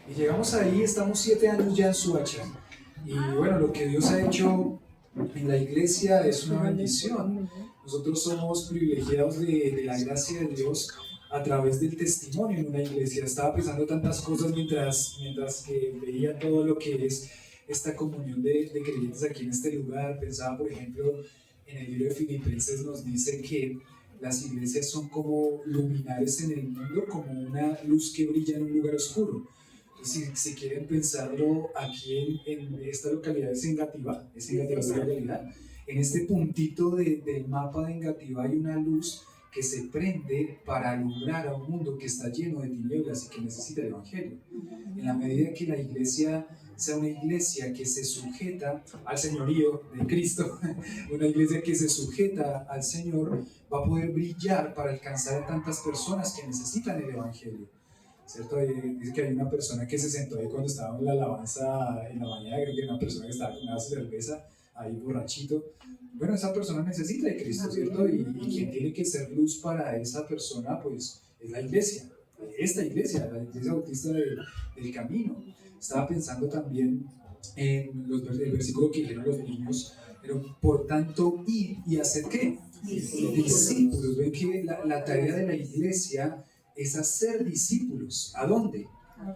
Y llegamos ahí, estamos 7 años ya en Suacha. Y bueno, lo que Dios ha hecho en la iglesia es una bendición. Nosotros somos privilegiados de la gracia de Dios a través del testimonio en una iglesia. Estaba pensando tantas cosas mientras que veía todo lo que es esta comunión de creyentes aquí en este lugar. Pensaba, por ejemplo, en el libro de Filipenses nos dice que las iglesias son como luminares en el mundo, como una luz que brilla en un lugar oscuro. Si quieren pensarlo, aquí en esta localidad es Engativá la realidad. En este puntito del mapa de Engativá hay una luz que se prende para alumbrar a un mundo que está lleno de tinieblas y que necesita el Evangelio. En la medida que la iglesia sea una iglesia que se sujeta al señorío de Cristo, una iglesia que se sujeta al Señor, va a poder brillar para alcanzar a tantas personas que necesitan el Evangelio. ¿Cierto? Dice que hay una persona que se sentó ahí cuando estaba en la alabanza en la mañana, creo que era una persona que estaba con una cerveza, ahí borrachito. Bueno, esa persona necesita de Cristo, ¿cierto? Y quien tiene que ser luz para esa persona, pues, es la iglesia. Esta iglesia, la iglesia bautista del camino. Estaba pensando también en el versículo que dijeron los niños, pero por tanto, ir y hacer qué? Discípulos. Ven que la tarea de la iglesia es hacer discípulos. ¿A dónde? A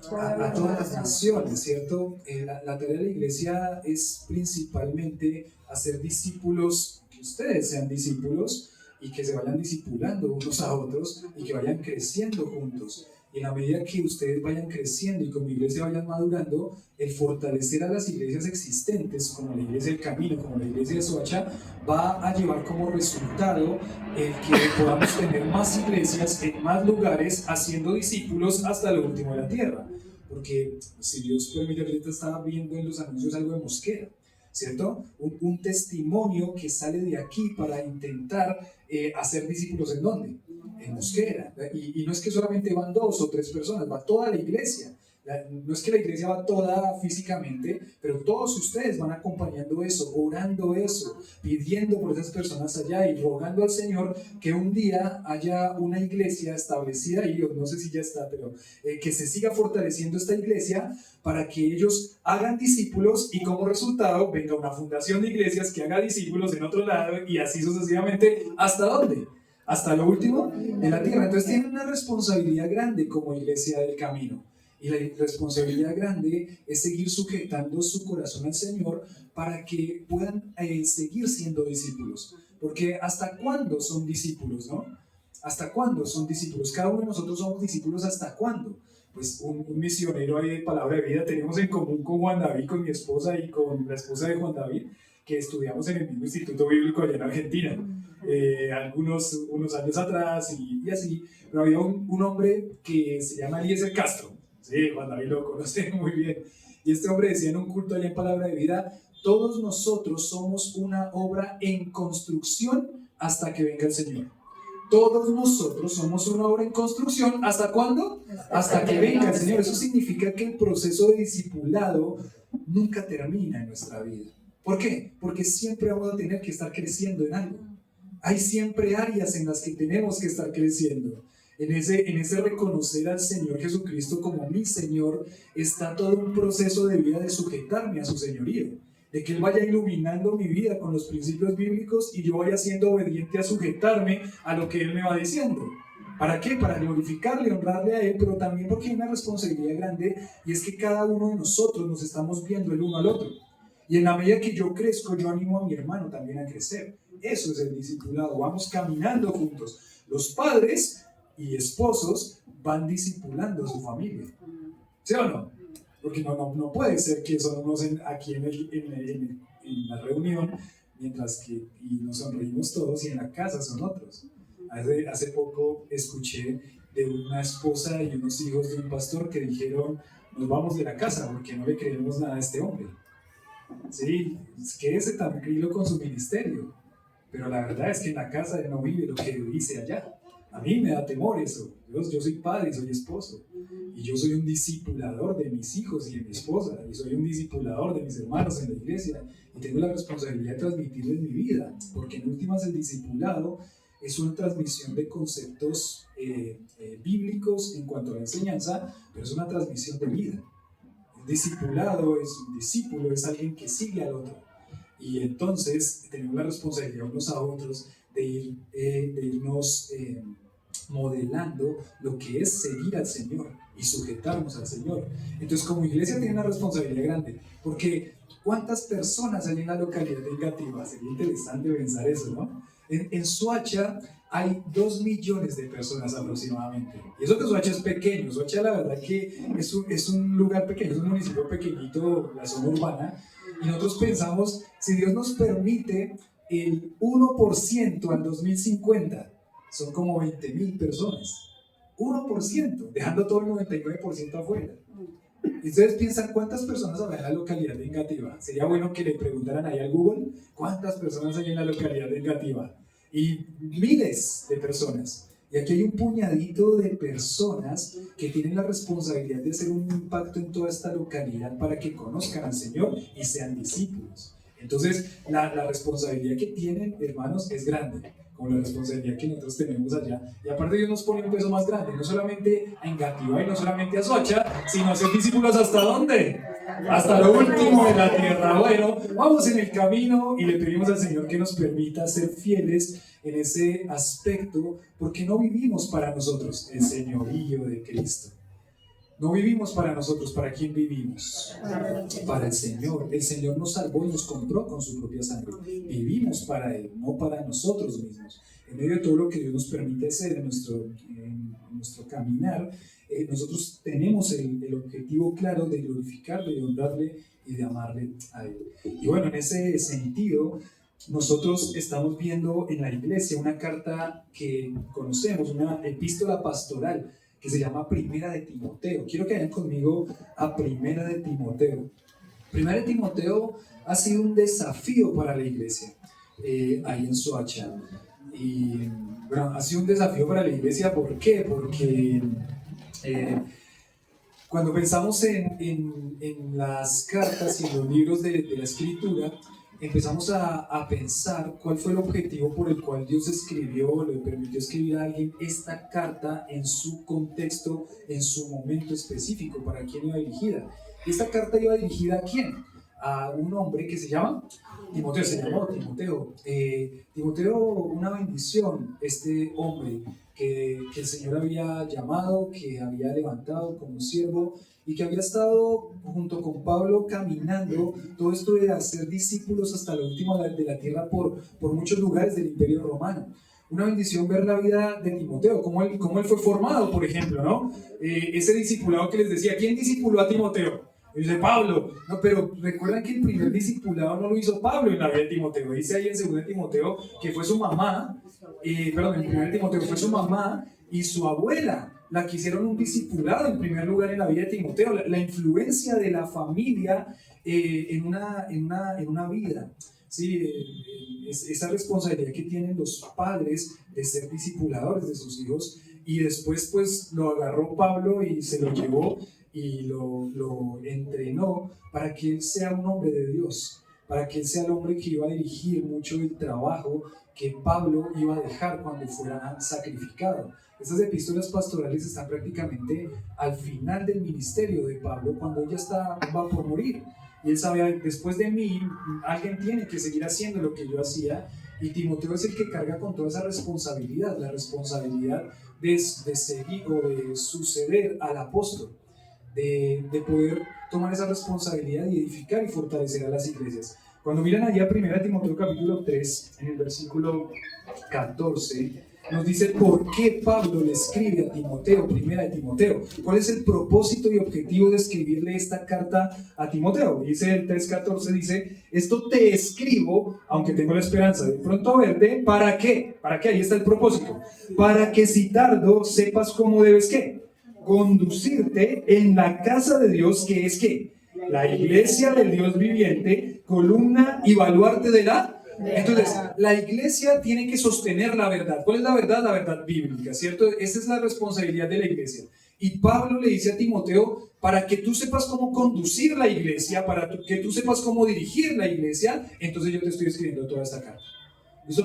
todas las naciones, ¿cierto? La tarea de la iglesia es principalmente hacer discípulos, que ustedes sean discípulos y que se vayan discipulando unos a otros y que vayan creciendo juntos. Y en la medida que ustedes vayan creciendo y como iglesia vayan madurando, el fortalecer a las iglesias existentes, como la iglesia del Camino, como la iglesia de Soacha, va a llevar como resultado el que podamos tener más iglesias en más lugares haciendo discípulos hasta lo último de la tierra. Porque si Dios permite, ahorita estaba viendo en los anuncios algo de Mosquera, ¿cierto? Un testimonio que sale de aquí para intentar hacer discípulos ¿en dónde? En Mosquera. Y no es que solamente van 2 o 3 personas, va toda la iglesia. No es que la iglesia va toda físicamente, pero todos ustedes van acompañando eso, orando eso, pidiendo por esas personas allá y rogando al Señor que un día haya una iglesia establecida, y yo no sé si ya está, pero que se siga fortaleciendo esta iglesia para que ellos hagan discípulos y como resultado venga una fundación de iglesias que haga discípulos en otro lado y así sucesivamente. ¿Hasta dónde? Hasta lo último de la tierra. Entonces tienen una responsabilidad grande como iglesia del camino. Y la responsabilidad grande es seguir sujetando su corazón al Señor para que puedan seguir siendo discípulos. Porque ¿hasta cuándo son discípulos, no? ¿Hasta cuándo son discípulos? Cada uno de nosotros somos discípulos ¿hasta cuándo? Pues un misionero ahí de Palabra de Vida tenemos en común con Juan David, con mi esposa y con la esposa de Juan David, que estudiamos en el mismo instituto bíblico allá en Argentina, unos años atrás y así, pero había un hombre que se llama Eliezer Castro. Sí, Juan David lo conoce muy bien. Y este hombre decía en un culto allá en Palabra de Vida, todos nosotros somos una obra en construcción hasta que venga el Señor. Todos nosotros somos una obra en construcción. ¿Hasta cuándo? Hasta que venga el Señor. Eso significa que el proceso de discipulado nunca termina en nuestra vida. ¿Por qué? Porque siempre vamos a tener que estar creciendo en algo. Hay siempre áreas en las que tenemos que estar creciendo. En ese reconocer al Señor Jesucristo como mi Señor, está todo un proceso de vida de sujetarme a su señorío, de que Él vaya iluminando mi vida con los principios bíblicos y yo vaya siendo obediente a sujetarme a lo que Él me va diciendo. ¿Para qué? Para glorificarle, honrarle a Él, pero también porque hay una responsabilidad grande y es que cada uno de nosotros nos estamos viendo el uno al otro. Y en la medida que yo crezco, yo animo a mi hermano también a crecer. Eso es el discipulado, vamos caminando juntos. Los padres y esposos van discipulando a su familia. ¿Sí o no? Porque no puede ser que sonemos aquí en la reunión mientras que y nos sonreímos todos y en la casa son otros. Hace poco escuché de una esposa y unos hijos de un pastor que dijeron, nos vamos de la casa porque no le creemos nada a este hombre. Sí, quédese tranquilo con su ministerio, pero la verdad es que en la casa él no vive lo que dice allá. A mí me da temor eso. Yo soy padre, soy esposo. Y yo soy un discipulador de mis hijos y de mi esposa. Y soy un discipulador de mis hermanos en la iglesia. Y tengo la responsabilidad de transmitirles mi vida. Porque en últimas el discipulado es una transmisión de conceptos bíblicos en cuanto a la enseñanza, pero es una transmisión de vida. Un discipulado es un discípulo, es alguien que sigue al otro. Y entonces tenemos la responsabilidad unos a otros de irnos modelando lo que es seguir al Señor y sujetarnos al Señor. Entonces, como iglesia tiene una responsabilidad grande, porque ¿cuántas personas hay en la localidad de Engativá? Sería interesante pensar eso, ¿no? En Soacha hay 2 millones de personas aproximadamente. Y eso que Soacha es pequeño. Soacha, la verdad que es un lugar pequeño, es un municipio pequeñito, la zona urbana. Y nosotros pensamos, si Dios nos permite el 1% al 2050, son como 20.000 personas. 1%, dejando todo el 99% afuera. Y ustedes piensan cuántas personas habrá en la localidad de Engativá. Sería bueno que le preguntaran ahí al Google cuántas personas hay en la localidad de Engativá. Y miles de personas. Y aquí hay un puñadito de personas que tienen la responsabilidad de hacer un impacto en toda esta localidad para que conozcan al Señor y sean discípulos. Entonces, la responsabilidad que tienen, hermanos, es grande, como la responsabilidad que nosotros tenemos allá. Y aparte Dios nos pone un peso más grande, no solamente a Engativá y no solamente a Soacha, sino a hacer discípulos ¿hasta dónde? Hasta lo último de la tierra. Bueno, vamos en el camino y le pedimos al Señor que nos permita ser fieles en ese aspecto, porque no vivimos para nosotros, el señorío de Cristo. No vivimos para nosotros. ¿Para quién vivimos? Para el Señor. El Señor nos salvó y nos compró con su propia sangre. Vivimos para Él, no para nosotros mismos. En medio de todo lo que Dios nos permite hacer en nuestro caminar, nosotros tenemos el objetivo claro de glorificarle, de honrarle y de amarle a Él. Y bueno, en ese sentido, nosotros estamos viendo en la iglesia una carta que conocemos, una epístola pastoral, que se llama Primera de Timoteo. Quiero que vayan conmigo a Primera de Timoteo. Primera de Timoteo ha sido un desafío para la iglesia ahí en Soacha. Y bueno, ha sido un desafío para la iglesia, ¿por qué? Porque cuando pensamos en las cartas y los libros de la Escritura, empezamos a pensar cuál fue el objetivo por el cual Dios escribió, le permitió escribir a alguien esta carta en su contexto, en su momento específico, para quién iba dirigida. Esta carta iba dirigida ¿a quién? A un hombre que se llama Timoteo, se llamó Timoteo. Timoteo, una bendición, este hombre que el Señor había llamado, que había levantado como siervo, y que había estado junto con Pablo caminando todo esto de hacer discípulos hasta lo último de la tierra por muchos lugares del Imperio Romano. Una bendición ver la vida de Timoteo, cómo él fue formado, por ejemplo, ¿no? Ese discipulado que les decía, ¿quién discipuló a Timoteo? Y dice Pablo, no, pero recuerdan que el primer discipulado no lo hizo Pablo en la vida de Timoteo. Dice ahí en 2 Timoteo que fue su mamá, en 1 Timoteo fue su mamá y su abuela la que hicieron un discipulado en primer lugar en la vida de Timoteo. La influencia de la familia en una vida. Sí, esa responsabilidad que tienen los padres de ser discipuladores de sus hijos, y después pues lo agarró Pablo y se lo llevó y lo entrenó para que él sea un hombre de Dios, para que él sea el hombre que iba a dirigir mucho el trabajo que Pablo iba a dejar cuando fuera sacrificado. Estas epístolas pastorales están prácticamente al final del ministerio de Pablo, cuando él ya va por morir. Y él sabe, después de mí, alguien tiene que seguir haciendo lo que yo hacía. Y Timoteo es el que carga con toda esa responsabilidad, la responsabilidad de seguir o de suceder al apóstol, de poder tomar esa responsabilidad y edificar y fortalecer a las iglesias. Cuando miran allá 1 Timoteo capítulo 3, en el versículo 14, nos dice por qué Pablo le escribe a Timoteo, 1 Timoteo. ¿Cuál es el propósito y objetivo de escribirle esta carta a Timoteo? Dice el 3:14, dice, esto te escribo, aunque tengo la esperanza de pronto verte, ¿para qué? ¿Para qué? Ahí está el propósito. Para que si tardo sepas cómo debes, ¿qué? Conducirte en la casa de Dios, que es, ¿qué? La iglesia del Dios viviente, columna y baluarte de la... Entonces, la iglesia tiene que sostener la verdad. ¿Cuál es la verdad? La verdad bíblica, ¿cierto? Esa es la responsabilidad de la iglesia. Y Pablo le dice a Timoteo, para que tú sepas cómo conducir la iglesia, para que tú sepas cómo dirigir la iglesia, entonces yo te estoy escribiendo toda esta carta.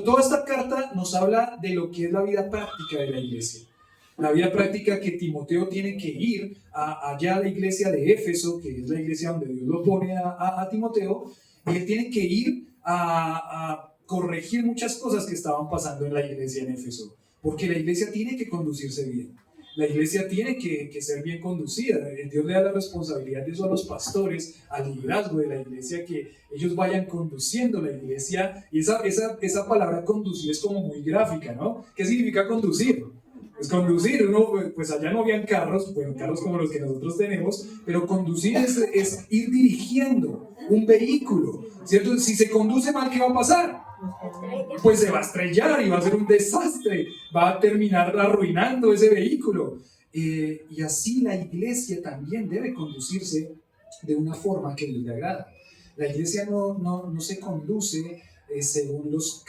Toda esta carta nos habla de lo que es la vida práctica de la iglesia. la vida práctica que Timoteo tiene que ir allá a la iglesia de Éfeso, que es la iglesia donde Dios lo pone a Timoteo, y él tiene que ir a corregir muchas cosas que estaban pasando en la iglesia en Éfeso, porque la iglesia tiene que conducirse bien. La iglesia tiene que ser bien conducida. Dios le da la responsabilidad de eso a los pastores, al liderazgo de la iglesia, que ellos vayan conduciendo la iglesia. Y esa palabra conducir es como muy gráfica, ¿no? ¿Qué significa conducir? Pues conducir, pues allá no habían carros, bueno, carros como los que nosotros tenemos, pero conducir es ir dirigiendo un vehículo, ¿cierto? Si se conduce mal, ¿qué va a pasar? Pues se va a estrellar y va a ser un desastre, va a terminar arruinando ese vehículo. Y así la iglesia también debe conducirse de una forma que Dios le agrada. La iglesia no se conduce según los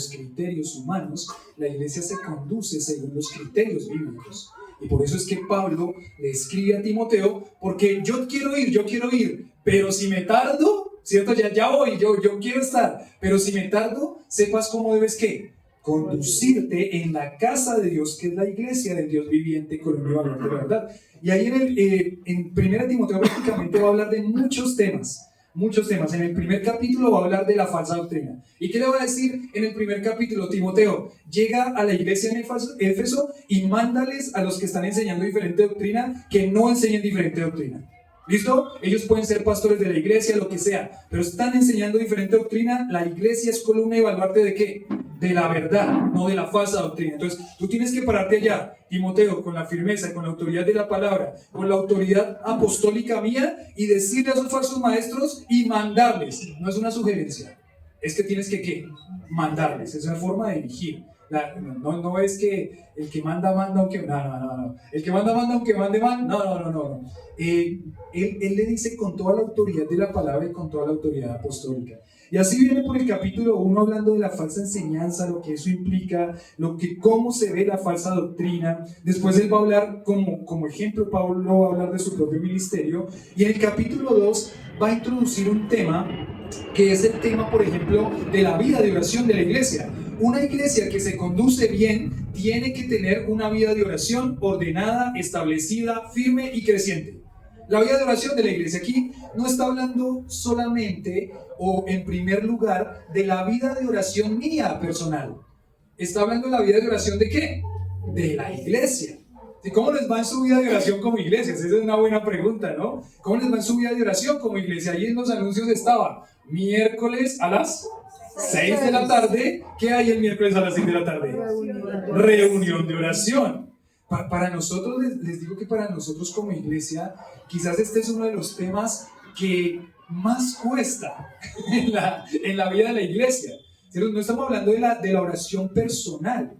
criterios humanos, la iglesia se conduce según los criterios bíblicos. Y por eso es que Pablo le escribe a Timoteo, porque yo quiero ir, pero si me tardo, ¿cierto? Ya voy, yo quiero estar, pero si me tardo, sepas cómo debes, ¿qué? Conducirte en la casa de Dios, que es la iglesia del Dios viviente con un valor de verdad. Y ahí en 1 Timoteo prácticamente va a hablar de muchos temas. En el primer capítulo va a hablar de la falsa doctrina. ¿Y qué le va a decir en el primer capítulo? Timoteo, llega a la iglesia en Éfeso y mándales a los que están enseñando diferente doctrina que no enseñen diferente doctrina. ¿Listo? Ellos pueden ser pastores de la iglesia, lo que sea, pero están enseñando diferente doctrina. La iglesia es columna y baluarte ¿de qué? De la verdad, no de la falsa doctrina. Entonces, tú tienes que pararte allá, Timoteo, con la firmeza, con la autoridad de la palabra, con la autoridad apostólica mía, y decirle a esos falsos maestros y mandarles. No es una sugerencia, es que tienes que ¿qué? Mandarles, es una forma de dirigir. No es que el que manda aunque no. El que manda aunque mande mal, no. Él le dice con toda la autoridad de la palabra y con toda la autoridad apostólica. Y así viene por el capítulo 1 hablando de la falsa enseñanza, lo que eso implica, cómo se ve la falsa doctrina. Después él va a hablar como ejemplo, Pablo va a hablar de su propio ministerio. Y en el capítulo 2 va a introducir un tema que es el tema, por ejemplo, de la vida de oración de la iglesia. Una iglesia que se conduce bien tiene que tener una vida de oración ordenada, establecida, firme y creciente. La vida de oración de la iglesia aquí no está hablando solamente o en primer lugar de la vida de oración mía personal. Está hablando de la vida de oración ¿de qué? De la iglesia. ¿Y cómo les va en su vida de oración como iglesia? Esa es una buena pregunta, ¿no? ¿Cómo les va en su vida de oración como iglesia? Ahí en los anuncios estaba miércoles a las 6 de la tarde. ¿Qué hay el miércoles a las 6 de la tarde? Reunión de oración. Para nosotros, les digo que para nosotros como iglesia, quizás este es uno de los temas que más cuesta en la vida de la iglesia. No estamos hablando de la oración personal,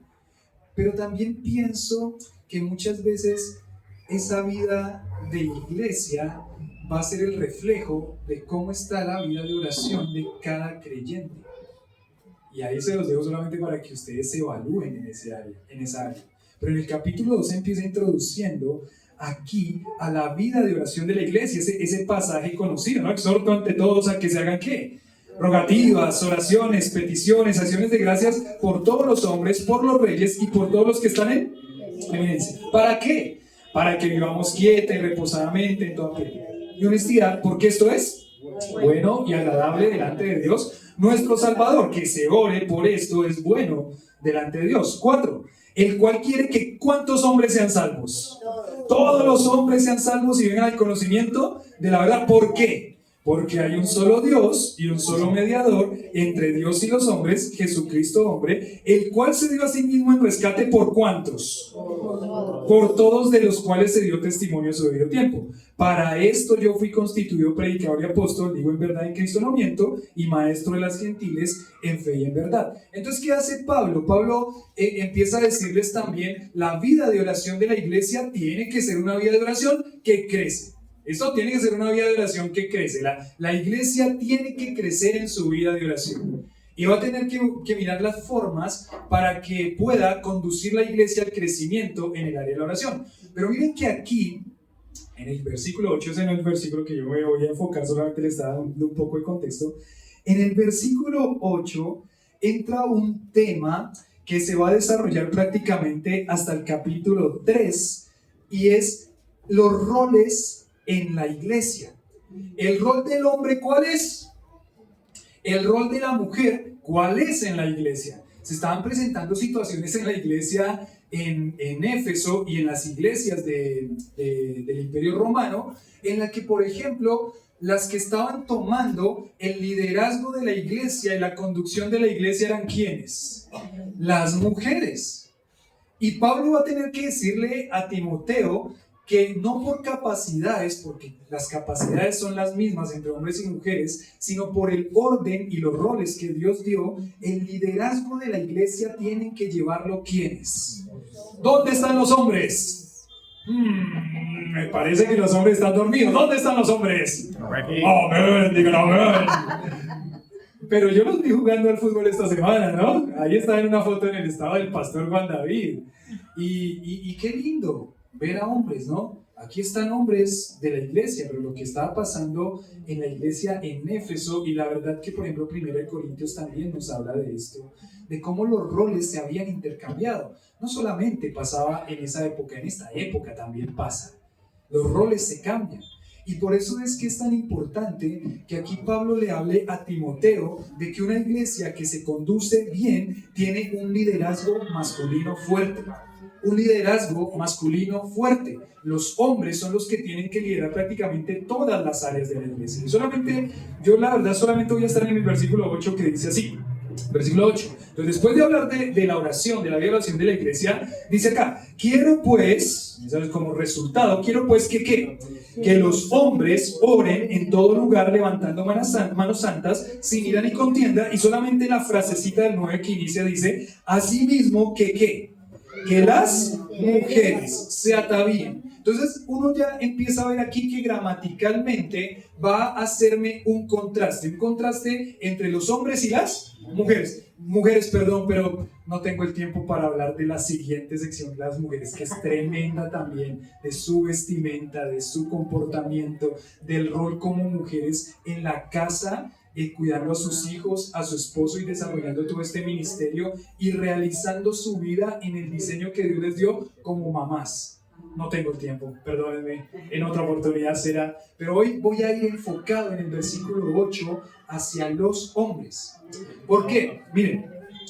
pero también pienso que muchas veces esa vida de iglesia va a ser el reflejo de cómo está la vida de oración de cada creyente. Y ahí se los dejo solamente para que ustedes se evalúen en esa área. Pero en el capítulo 2 empieza introduciendo aquí a la vida de oración de la iglesia, ese pasaje conocido, ¿no? Exhorto ante todos a que se hagan ¿qué? Rogativas, oraciones, peticiones, acciones de gracias por todos los hombres, por los reyes y por todos los que están en eminencia. ¿Para qué? Para que vivamos quieta y reposadamente en toda piedad y honestidad, porque esto es bueno y agradable delante de Dios, nuestro Salvador, que se ore por esto es bueno delante de Dios. 4. El cual quiere que ¿cuántos hombres sean salvos? Todos los hombres sean salvos y vengan al conocimiento de la verdad. ¿Por qué? Porque hay un solo Dios y un solo mediador entre Dios y los hombres, Jesucristo hombre, el cual se dio a sí mismo en rescate ¿por cuántos? Por todos, de los cuales se dio testimonio en su debido tiempo. Para esto yo fui constituido predicador y apóstol, digo en verdad en Cristo no miento, y maestro de las gentiles en fe y en verdad. Entonces, ¿qué hace Pablo? Pablo empieza a decirles también, la vida de oración de la iglesia tiene que ser una vida de oración que crece. Esto tiene que ser una vida de oración que crece. La iglesia tiene que crecer en su vida de oración. Y va a tener que mirar las formas para que pueda conducir la iglesia al crecimiento en el área de la oración. Pero miren que aquí, en el versículo 8, ese no es el versículo que yo me voy a enfocar, solamente le estaba dando un poco de contexto. En el versículo 8 entra un tema que se va a desarrollar prácticamente hasta el capítulo 3 y es los roles en la iglesia. El rol del hombre, ¿cuál es? El rol de la mujer, ¿cuál es en la iglesia? Se estaban presentando situaciones en la iglesia en Éfeso y en las iglesias del Imperio Romano, en la que, por ejemplo, las que estaban tomando el liderazgo de la iglesia y la conducción de la iglesia eran ¿quiénes? Las mujeres. Y Pablo va a tener que decirle a Timoteo que no por capacidades, porque las capacidades son las mismas entre hombres y mujeres, sino por el orden y los roles que Dios dio, el liderazgo de la iglesia tienen que llevarlo ¿quiénes? ¿Dónde están los hombres? Me parece que los hombres están dormidos. ¿Dónde están los hombres? Amén, digan amén. Pero yo los vi jugando al fútbol esta semana, ¿no? Ahí está en una foto en el estado del pastor Juan David. Y qué lindo ver a hombres, ¿no? Aquí están hombres de la iglesia, pero lo que estaba pasando en la iglesia en Éfeso, y la verdad que, por ejemplo, 1 Corintios también nos habla de esto, de cómo los roles se habían intercambiado. No solamente pasaba en esa época, en esta época también pasa. Los roles se cambian. Y por eso es que es tan importante que aquí Pablo le hable a Timoteo de que una iglesia que se conduce bien tiene un liderazgo masculino fuerte. Un liderazgo masculino fuerte. Los hombres son los que tienen que liderar prácticamente todas las áreas de la iglesia. Y yo la verdad solamente voy a estar en el versículo 8 que dice así. Versículo 8. Entonces, después de hablar de la oración, de la vida de oración de la iglesia, dice acá, quiero pues, ¿sabes? Como resultado, quiero pues que los hombres oren en todo lugar levantando manos santas, sin ira ni contienda, y solamente la frasecita del 9 que inicia dice, asimismo que las mujeres se atavíen. Entonces uno ya empieza a ver aquí que gramaticalmente va a hacerme un contraste entre los hombres y las mujeres, pero no tengo el tiempo para hablar de la siguiente sección de las mujeres, que es tremenda también, de su vestimenta, de su comportamiento, del rol como mujeres en la casa, cuidando a sus hijos, a su esposo y desarrollando todo este ministerio y realizando su vida en el diseño que Dios les dio como mamás. No tengo el tiempo, perdónenme, en otra oportunidad será, pero hoy voy a ir enfocado en el versículo 8 hacia los hombres. ¿Por qué? Miren,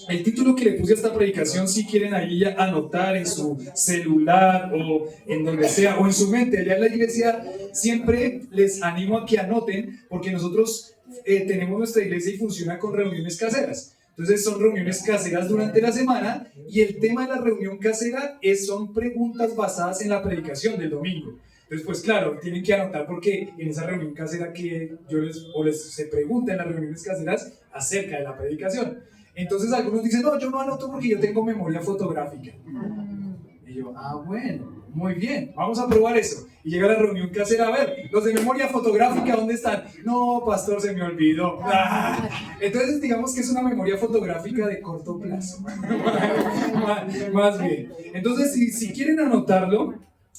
el título que le puse a esta predicación, si quieren ahí ya anotar en su celular o en donde sea, o en su mente, allá en la iglesia, siempre les animo a que anoten, porque nosotros tenemos nuestra iglesia y funciona con reuniones caseras. Entonces son reuniones caseras durante la semana y el tema de la reunión casera son preguntas basadas en la predicación del domingo. Entonces, pues claro, tienen que anotar porque en esa reunión casera que se pregunta en las reuniones caseras acerca de la predicación. Entonces algunos dicen, no, yo no anoto porque yo tengo memoria fotográfica. Y yo, bueno, muy bien, vamos a probar eso. Y llega a la reunión casera, a ver, los de memoria fotográfica, ¿dónde están? No, pastor, se me olvidó. Entonces digamos que es una memoria fotográfica de corto plazo. Más bien. Entonces, si quieren anotarlo,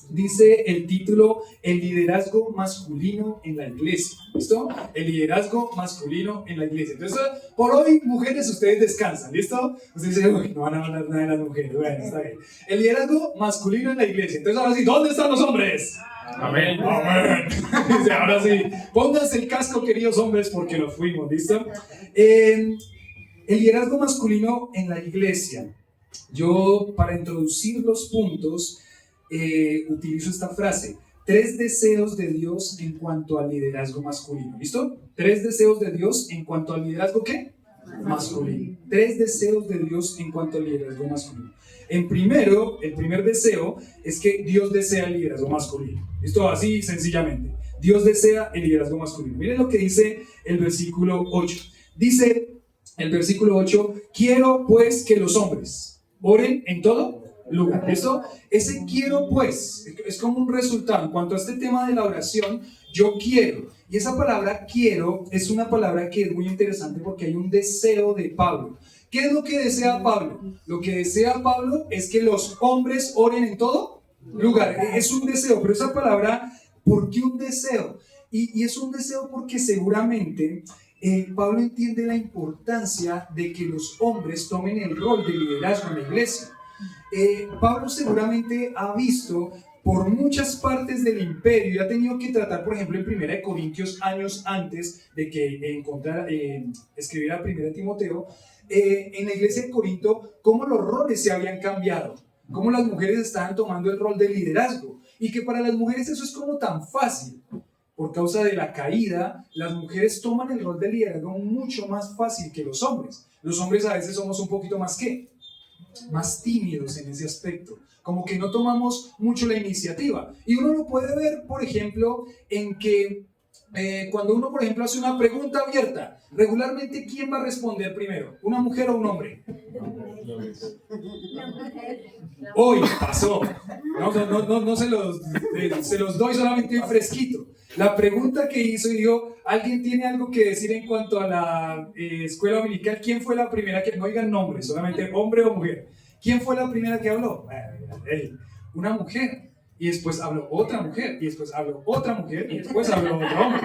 dice el título, el liderazgo masculino en la iglesia. ¿Listo? El liderazgo masculino en la iglesia. Entonces, por hoy, mujeres, ustedes descansan. ¿Listo? Ustedes dicen, no van a hablar nada de las mujeres. Bueno, está bien. El liderazgo masculino en la iglesia. Entonces, ahora sí, ¿dónde están los hombres? Amén. Amén. Dice, ahora sí, pónganse el casco, queridos hombres, porque nos fuimos. ¿Listo? El liderazgo masculino en la iglesia. Yo, para introducir los puntos, utilizo esta frase: 3 deseos de Dios en cuanto al liderazgo masculino. ¿Listo? 3 deseos de Dios en cuanto al liderazgo ¿qué? Masculino. 3 deseos de Dios en cuanto al liderazgo masculino. El primer deseo es que Dios desea el liderazgo masculino. ¿Listo? Así sencillamente. Dios desea el liderazgo masculino. Miren lo que dice el versículo 8. Dice el versículo 8, quiero pues que los hombres oren en todo lugar. ¿Listo? Ese quiero pues es como un resultado. En cuanto a este tema de la oración, yo quiero. Y esa palabra quiero es una palabra que es muy interesante porque hay un deseo de Pablo. ¿Qué es lo que desea Pablo? Lo que desea Pablo es que los hombres oren en todo lugar. Es un deseo, pero esa palabra, ¿por qué un deseo? Y es un deseo porque seguramente Pablo entiende la importancia de que los hombres tomen el rol de liderazgo en la iglesia. Pablo seguramente ha visto por muchas partes del imperio y ha tenido que tratar, por ejemplo, en 1 Corintios, años antes de que escribiera 1 Timoteo, en la iglesia de Corinto, cómo los roles se habían cambiado, cómo las mujeres estaban tomando el rol de liderazgo, y que para las mujeres eso es como tan fácil. Por causa de la caída, las mujeres toman el rol de liderazgo mucho más fácil que los hombres. Los hombres a veces somos un poquito más más tímidos en ese aspecto, como que no tomamos mucho la iniciativa. Y uno lo puede ver, por ejemplo, en que cuando uno, por ejemplo, hace una pregunta abierta, regularmente, ¿quién va a responder primero? ¿Una mujer o un hombre? Hoy pasó. No se los doy solamente un fresquito. La pregunta que hizo y dijo, ¿alguien tiene algo que decir en cuanto a la escuela dominical? ¿Quién fue la primera que, no digan nombres, solamente hombre o mujer? ¿Quién fue la primera que habló? Una mujer. Y después habló otra mujer, y después habló otra mujer, y después habló otro hombre.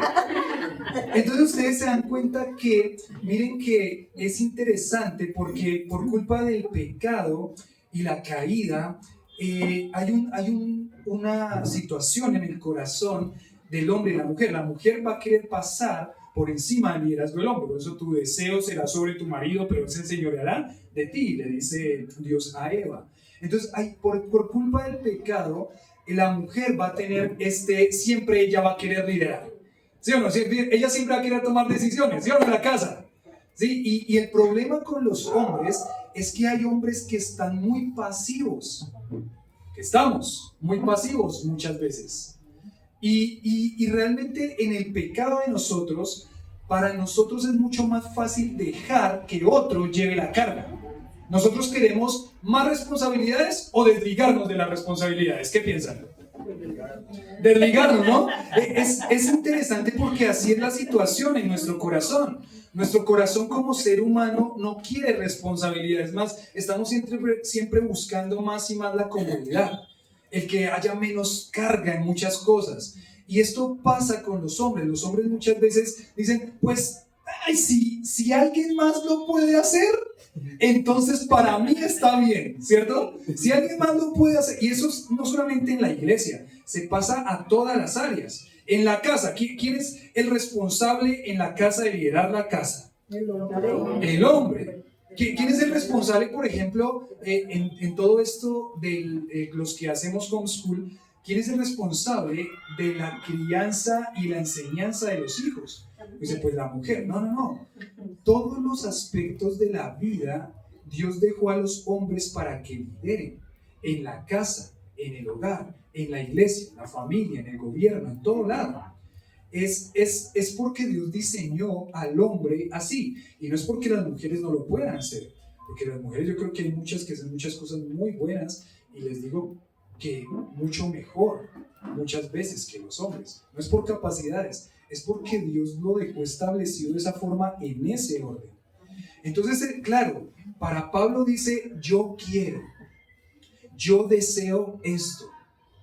Entonces ustedes se dan cuenta que, miren que es interesante porque por culpa del pecado y la caída, hay una situación en el corazón del hombre y la mujer. La mujer va a querer pasar por encima del liderazgo del hombre. Por eso tu deseo será sobre tu marido, pero él se enseñoreará de ti, le dice Dios a Eva. Entonces, por culpa del pecado, la mujer va a tener siempre ella va a querer liderar. ¿Sí o no? Ella siempre va a querer tomar decisiones, ¿sí o no? En la casa. ¿Sí? Y el problema con los hombres es que hay hombres que están muy pasivos. Que estamos muy pasivos muchas veces. Y realmente en el pecado de nosotros, para nosotros es mucho más fácil dejar que otro lleve la carga. ¿Nosotros queremos más responsabilidades o desligarnos de las responsabilidades? ¿Qué piensan? Desligarnos, ¿no? Es interesante porque así es la situación en nuestro corazón. Nuestro corazón como ser humano no quiere responsabilidades más. Estamos siempre buscando más y más la comodidad. El que haya menos carga en muchas cosas. Y esto pasa con los hombres. Los hombres muchas veces dicen, pues, si alguien más lo puede hacer, entonces para mí está bien, ¿cierto? Si alguien más lo puede hacer, y eso no solamente en la iglesia, se pasa a todas las áreas. En la casa, ¿quién es el responsable en la casa de liderar la casa? El hombre. ¿Quién es el responsable, por ejemplo, en todo esto de los que hacemos homeschool? ¿Quién es el responsable de la crianza y la enseñanza de los hijos? Dice, pues la mujer. No. Todos los aspectos de la vida Dios dejó a los hombres para que lideren. En la casa, en el hogar, en la iglesia, en la familia, en el gobierno, en todo lado. Es porque Dios diseñó al hombre así. Y no es porque las mujeres no lo puedan hacer. Porque las mujeres, yo creo que hay muchas que hacen muchas cosas muy buenas. Y les digo que mucho mejor muchas veces que los hombres. No es por capacidades, es porque Dios lo dejó establecido de esa forma en ese orden. Entonces, claro, para Pablo dice, yo deseo esto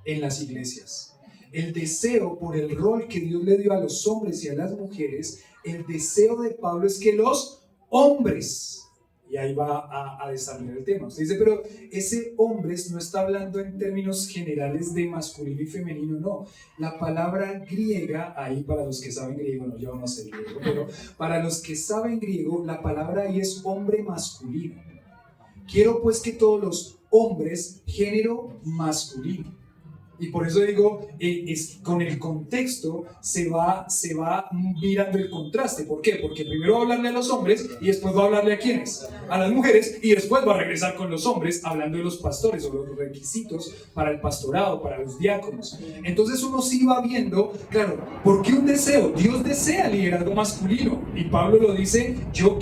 en las iglesias. El deseo por el rol que Dios le dio a los hombres y a las mujeres, el deseo de Pablo es que los hombres, y ahí va a desarrollar el tema. Usted dice, pero ese hombres no está hablando en términos generales de masculino y femenino, no. La palabra griega, ahí para los que saben griego, no, yo no sé griego, pero para los que saben griego, la palabra ahí es hombre masculino. Quiero pues que todos los hombres, género masculino. Y por eso digo, con el contexto se va mirando el contraste. ¿Por qué? Porque primero va a hablarle a los hombres y después va a hablarle a ¿quiénes? A las mujeres, y después va a regresar con los hombres hablando de los pastores o los requisitos para el pastorado, para los diáconos. Entonces uno sí va viendo, claro, ¿por qué un deseo? Dios desea liderazgo masculino y Pablo lo dice, yo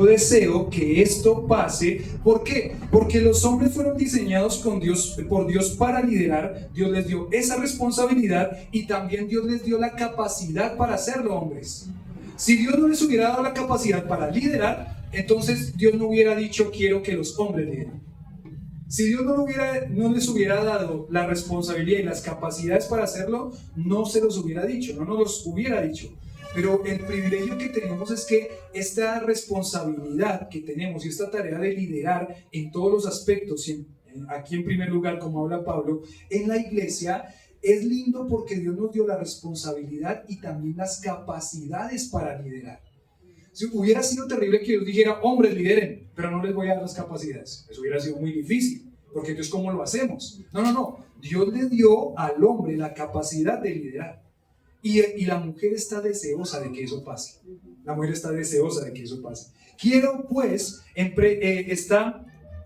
deseo que esto pase. ¿Por qué? Porque los hombres fueron diseñados por Dios para liderar. Dios les dio esa responsabilidad y también Dios les dio la capacidad para hacerlo, hombres. Si Dios no les hubiera dado la capacidad para liderar, entonces Dios no hubiera dicho, quiero que los hombres lideren. Si Dios no les hubiera dado la responsabilidad y las capacidades para hacerlo, no se los hubiera dicho, no nos los hubiera dicho. Pero el privilegio que tenemos es que esta responsabilidad que tenemos y esta tarea de liderar en todos los aspectos, aquí en primer lugar, como habla Pablo, en la iglesia, es lindo porque Dios nos dio la responsabilidad y también las capacidades para liderar. Si hubiera sido terrible que Dios dijera, hombres, lideren, pero no les voy a dar las capacidades. Eso hubiera sido muy difícil, porque entonces, ¿cómo lo hacemos? No. Dios le dio al hombre la capacidad de liderar. Y la mujer está deseosa de que eso pase. La mujer está deseosa de que eso pase. Quiero, pues, está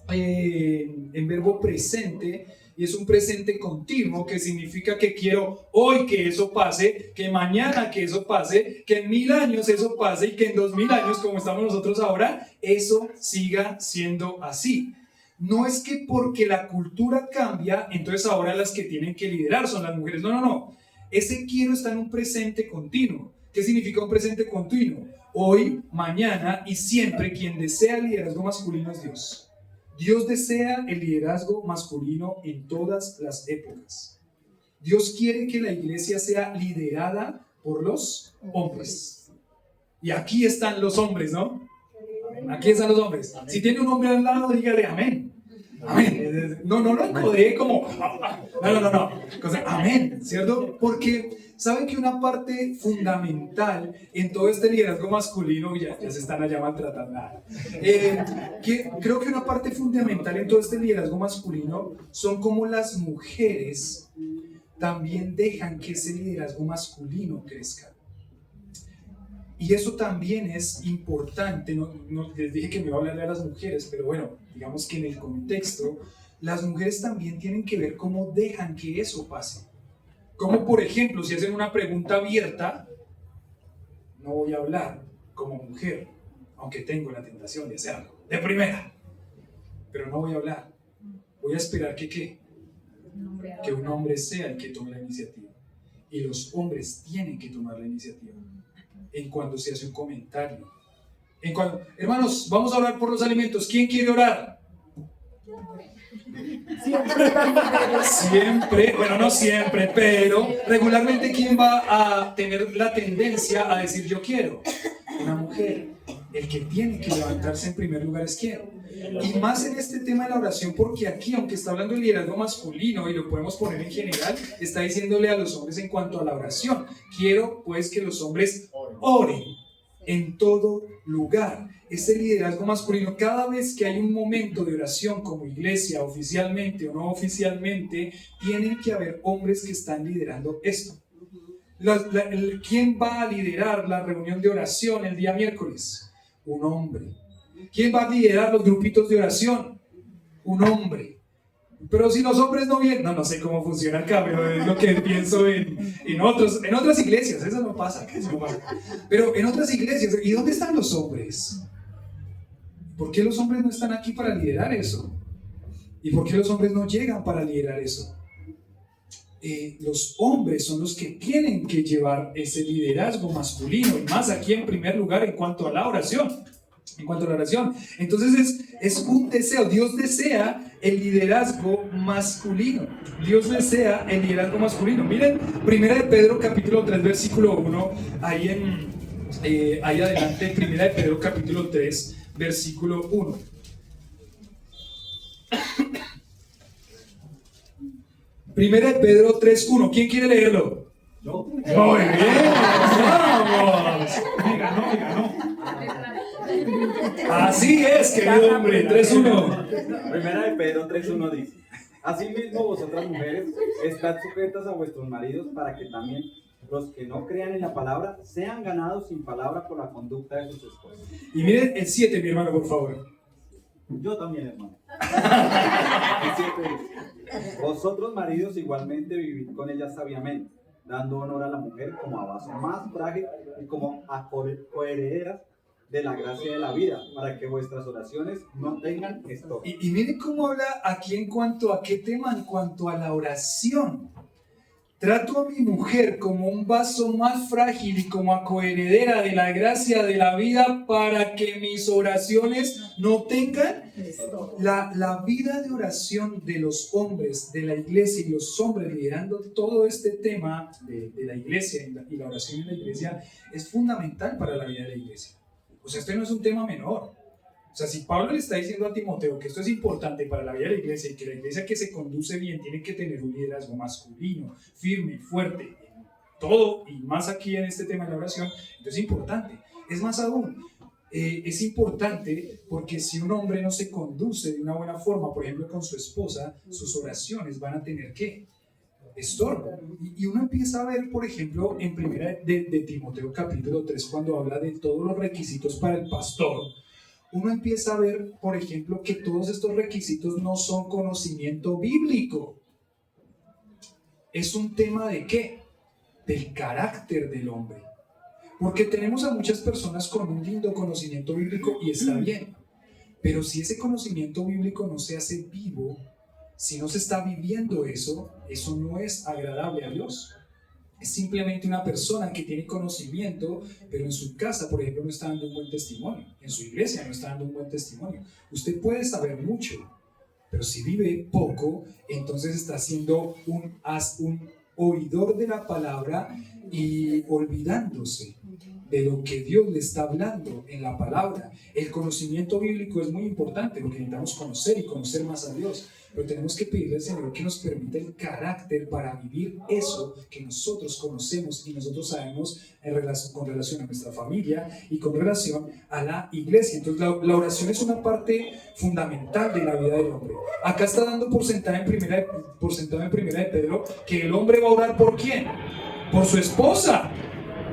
en verbo presente, y es un presente continuo, que significa que quiero hoy que eso pase, que mañana que eso pase, que en 1000 años eso pase y que en 2000 años, como estamos nosotros ahora, eso siga siendo así. No es que porque la cultura cambia, entonces ahora las que tienen que liderar son las mujeres. No. Ese quiero está en un presente continuo. ¿Qué significa un presente continuo? Hoy, mañana y siempre quien desea el liderazgo masculino es Dios. Dios desea el liderazgo masculino en todas las épocas. Dios quiere que la iglesia sea liderada por los hombres. Y aquí están los hombres, ¿no? Aquí están los hombres. Si tiene un hombre al lado, dígale amén. Amén. No lo encodé como... No. Amén, ¿cierto? Porque saben que una parte fundamental en todo este liderazgo masculino, ya se están allá maltratando, creo que una parte fundamental en todo este liderazgo masculino son como las mujeres también dejan que ese liderazgo masculino crezca. Y eso también es importante. No les dije que me iba a hablar de las mujeres, pero bueno, digamos que en el contexto, las mujeres también tienen que ver cómo dejan que eso pase. Como por ejemplo, si hacen una pregunta abierta, no voy a hablar como mujer, aunque tengo la tentación de hacerlo, de primera, pero no voy a hablar. Voy a esperar que un hombre sea el que tome la iniciativa. Y los hombres tienen que tomar la iniciativa en cuando se hace un comentario. Hermanos, vamos a orar por los alimentos. ¿Quién quiere orar? Siempre, bueno, no siempre, pero regularmente, ¿quién va a tener la tendencia a decir yo quiero? Una mujer. El que tiene que levantarse en primer lugar es quién. Y más en este tema de la oración, porque aquí, aunque está hablando del liderazgo masculino y lo podemos poner en general, está diciéndole a los hombres en cuanto a la oración. Quiero pues que los hombres oren en todo lugar. Este liderazgo masculino, cada vez que hay un momento de oración como iglesia, oficialmente o no oficialmente, tienen que haber hombres que están liderando esto. ¿Quién va a liderar la reunión de oración el día miércoles? Un hombre. ¿Quién va a liderar los grupitos de oración? Un hombre. Pero si los hombres no vienen, no sé cómo funciona acá, pero es lo que pienso en otras iglesias. Eso no pasa, pero en otras iglesias. ¿Y dónde están los hombres? ¿Por qué los hombres no están aquí para liderar eso? ¿Y por qué los hombres no llegan para liderar eso? Los hombres son los que tienen que llevar ese liderazgo masculino, y más aquí en primer lugar en cuanto a la oración. Entonces es un deseo. Dios desea el liderazgo masculino. Miren, 1 de Pedro capítulo 3 versículo 1, ahí adelante, 1 de Pedro capítulo 3 versículo 1. Primera de Pedro 3:1. ¿Quién quiere leerlo? Yo. Muy bien, vamos. Me ganó. Así es, querido hombre. 3:1. Primera de Pedro 3:1 dice: Asimismo vosotras mujeres, estad sujetas a vuestros maridos, para que también los que no crean en la palabra sean ganados sin palabra por la conducta de sus esposas. Y miren el 7, mi hermano, por favor. Yo también, hermano. El 7 dice: Vosotros maridos igualmente vivid con ellas sabiamente, dando honor a la mujer como a vaso más frágil y como a coherederas de la gracia de la vida, para que vuestras oraciones no tengan estorbo. Y miren cómo habla aquí en cuanto a qué tema, en cuanto a la oración. Trato a mi mujer como un vaso más frágil y como a coheredera de la gracia de la vida para que mis oraciones no tengan. La vida de oración de los hombres de la iglesia y los hombres liderando todo este tema de la iglesia y la oración en la iglesia es fundamental para la vida de la iglesia. O sea, esto no es un tema menor. O sea, si Pablo le está diciendo a Timoteo que esto es importante para la vida de la iglesia y que la iglesia que se conduce bien tiene que tener un liderazgo masculino, firme, fuerte, en todo y más aquí en este tema de la oración, entonces es importante. Es más aún, es importante porque si un hombre no se conduce de una buena forma, por ejemplo con su esposa, sus oraciones van a tener ¿qué? Estorbo. Y uno empieza a ver, por ejemplo, en primera de Timoteo capítulo 3, cuando habla de todos los requisitos para el pastor, uno empieza a ver, por ejemplo, que todos estos requisitos no son conocimiento bíblico. Es un tema de ¿qué? Del carácter del hombre. Porque tenemos a muchas personas con un lindo conocimiento bíblico y está bien. Pero si ese conocimiento bíblico no se hace vivo, si no se está viviendo eso no es agradable a Dios. Es simplemente una persona que tiene conocimiento, pero en su casa, por ejemplo, no está dando un buen testimonio. En su iglesia no está dando un buen testimonio. Usted puede saber mucho, pero si vive poco, entonces está siendo un oidor de la palabra y olvidándose de lo que Dios le está hablando en la palabra. El conocimiento bíblico es muy importante porque necesitamos conocer y conocer más a Dios. Pero tenemos que pedirle al Señor que nos permita el carácter para vivir eso que nosotros conocemos y nosotros sabemos con relación a nuestra familia y con relación a la iglesia. Entonces la oración es una parte fundamental de la vida del hombre. Acá está dando por sentado en primera de Pedro que el hombre va a orar ¿por quién? Por su esposa.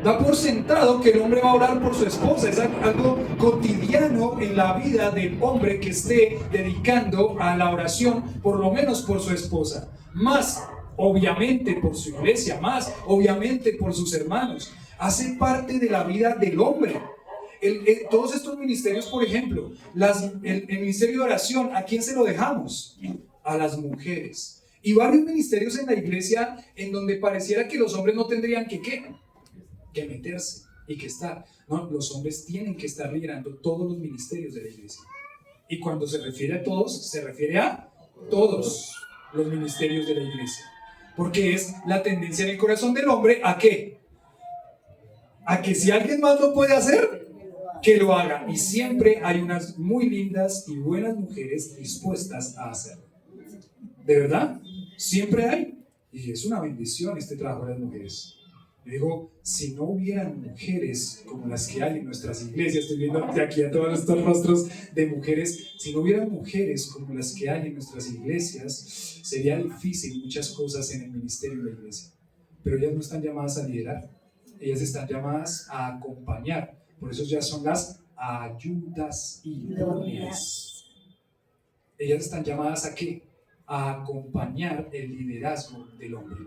Da por sentado que el hombre va a orar por su esposa. Es algo cotidiano en la vida del hombre que esté dedicando a la oración, por lo menos por su esposa. Más, obviamente, por su iglesia. Más, obviamente, por sus hermanos. Hace parte de la vida del hombre. Todos estos ministerios, por ejemplo, el ministerio de oración, ¿a quién se lo dejamos? A las mujeres. Y varios ministerios en la iglesia en donde pareciera que los hombres no tendrían que meterse y que estar. No, los hombres tienen que estar liderando todos los ministerios de la iglesia. Y cuando se refiere a todos, se refiere a todos los ministerios de la iglesia. Porque es la tendencia en el corazón del hombre ¿a qué? A que si alguien más lo puede hacer, que lo haga. Y siempre hay unas muy lindas y buenas mujeres dispuestas a hacerlo. ¿De verdad? Siempre hay. Y es una bendición este trabajo de las mujeres. Yo digo, si no hubieran mujeres como las que hay en nuestras iglesias, estoy viendo de aquí a todos estos rostros de mujeres, si no hubieran mujeres como las que hay en nuestras iglesias, sería difícil muchas cosas en el ministerio de la iglesia. Pero ellas no están llamadas a liderar, ellas están llamadas a acompañar. Por eso ya son las ayudas idóneas. Ellas están llamadas ¿a qué? A acompañar el liderazgo del hombre.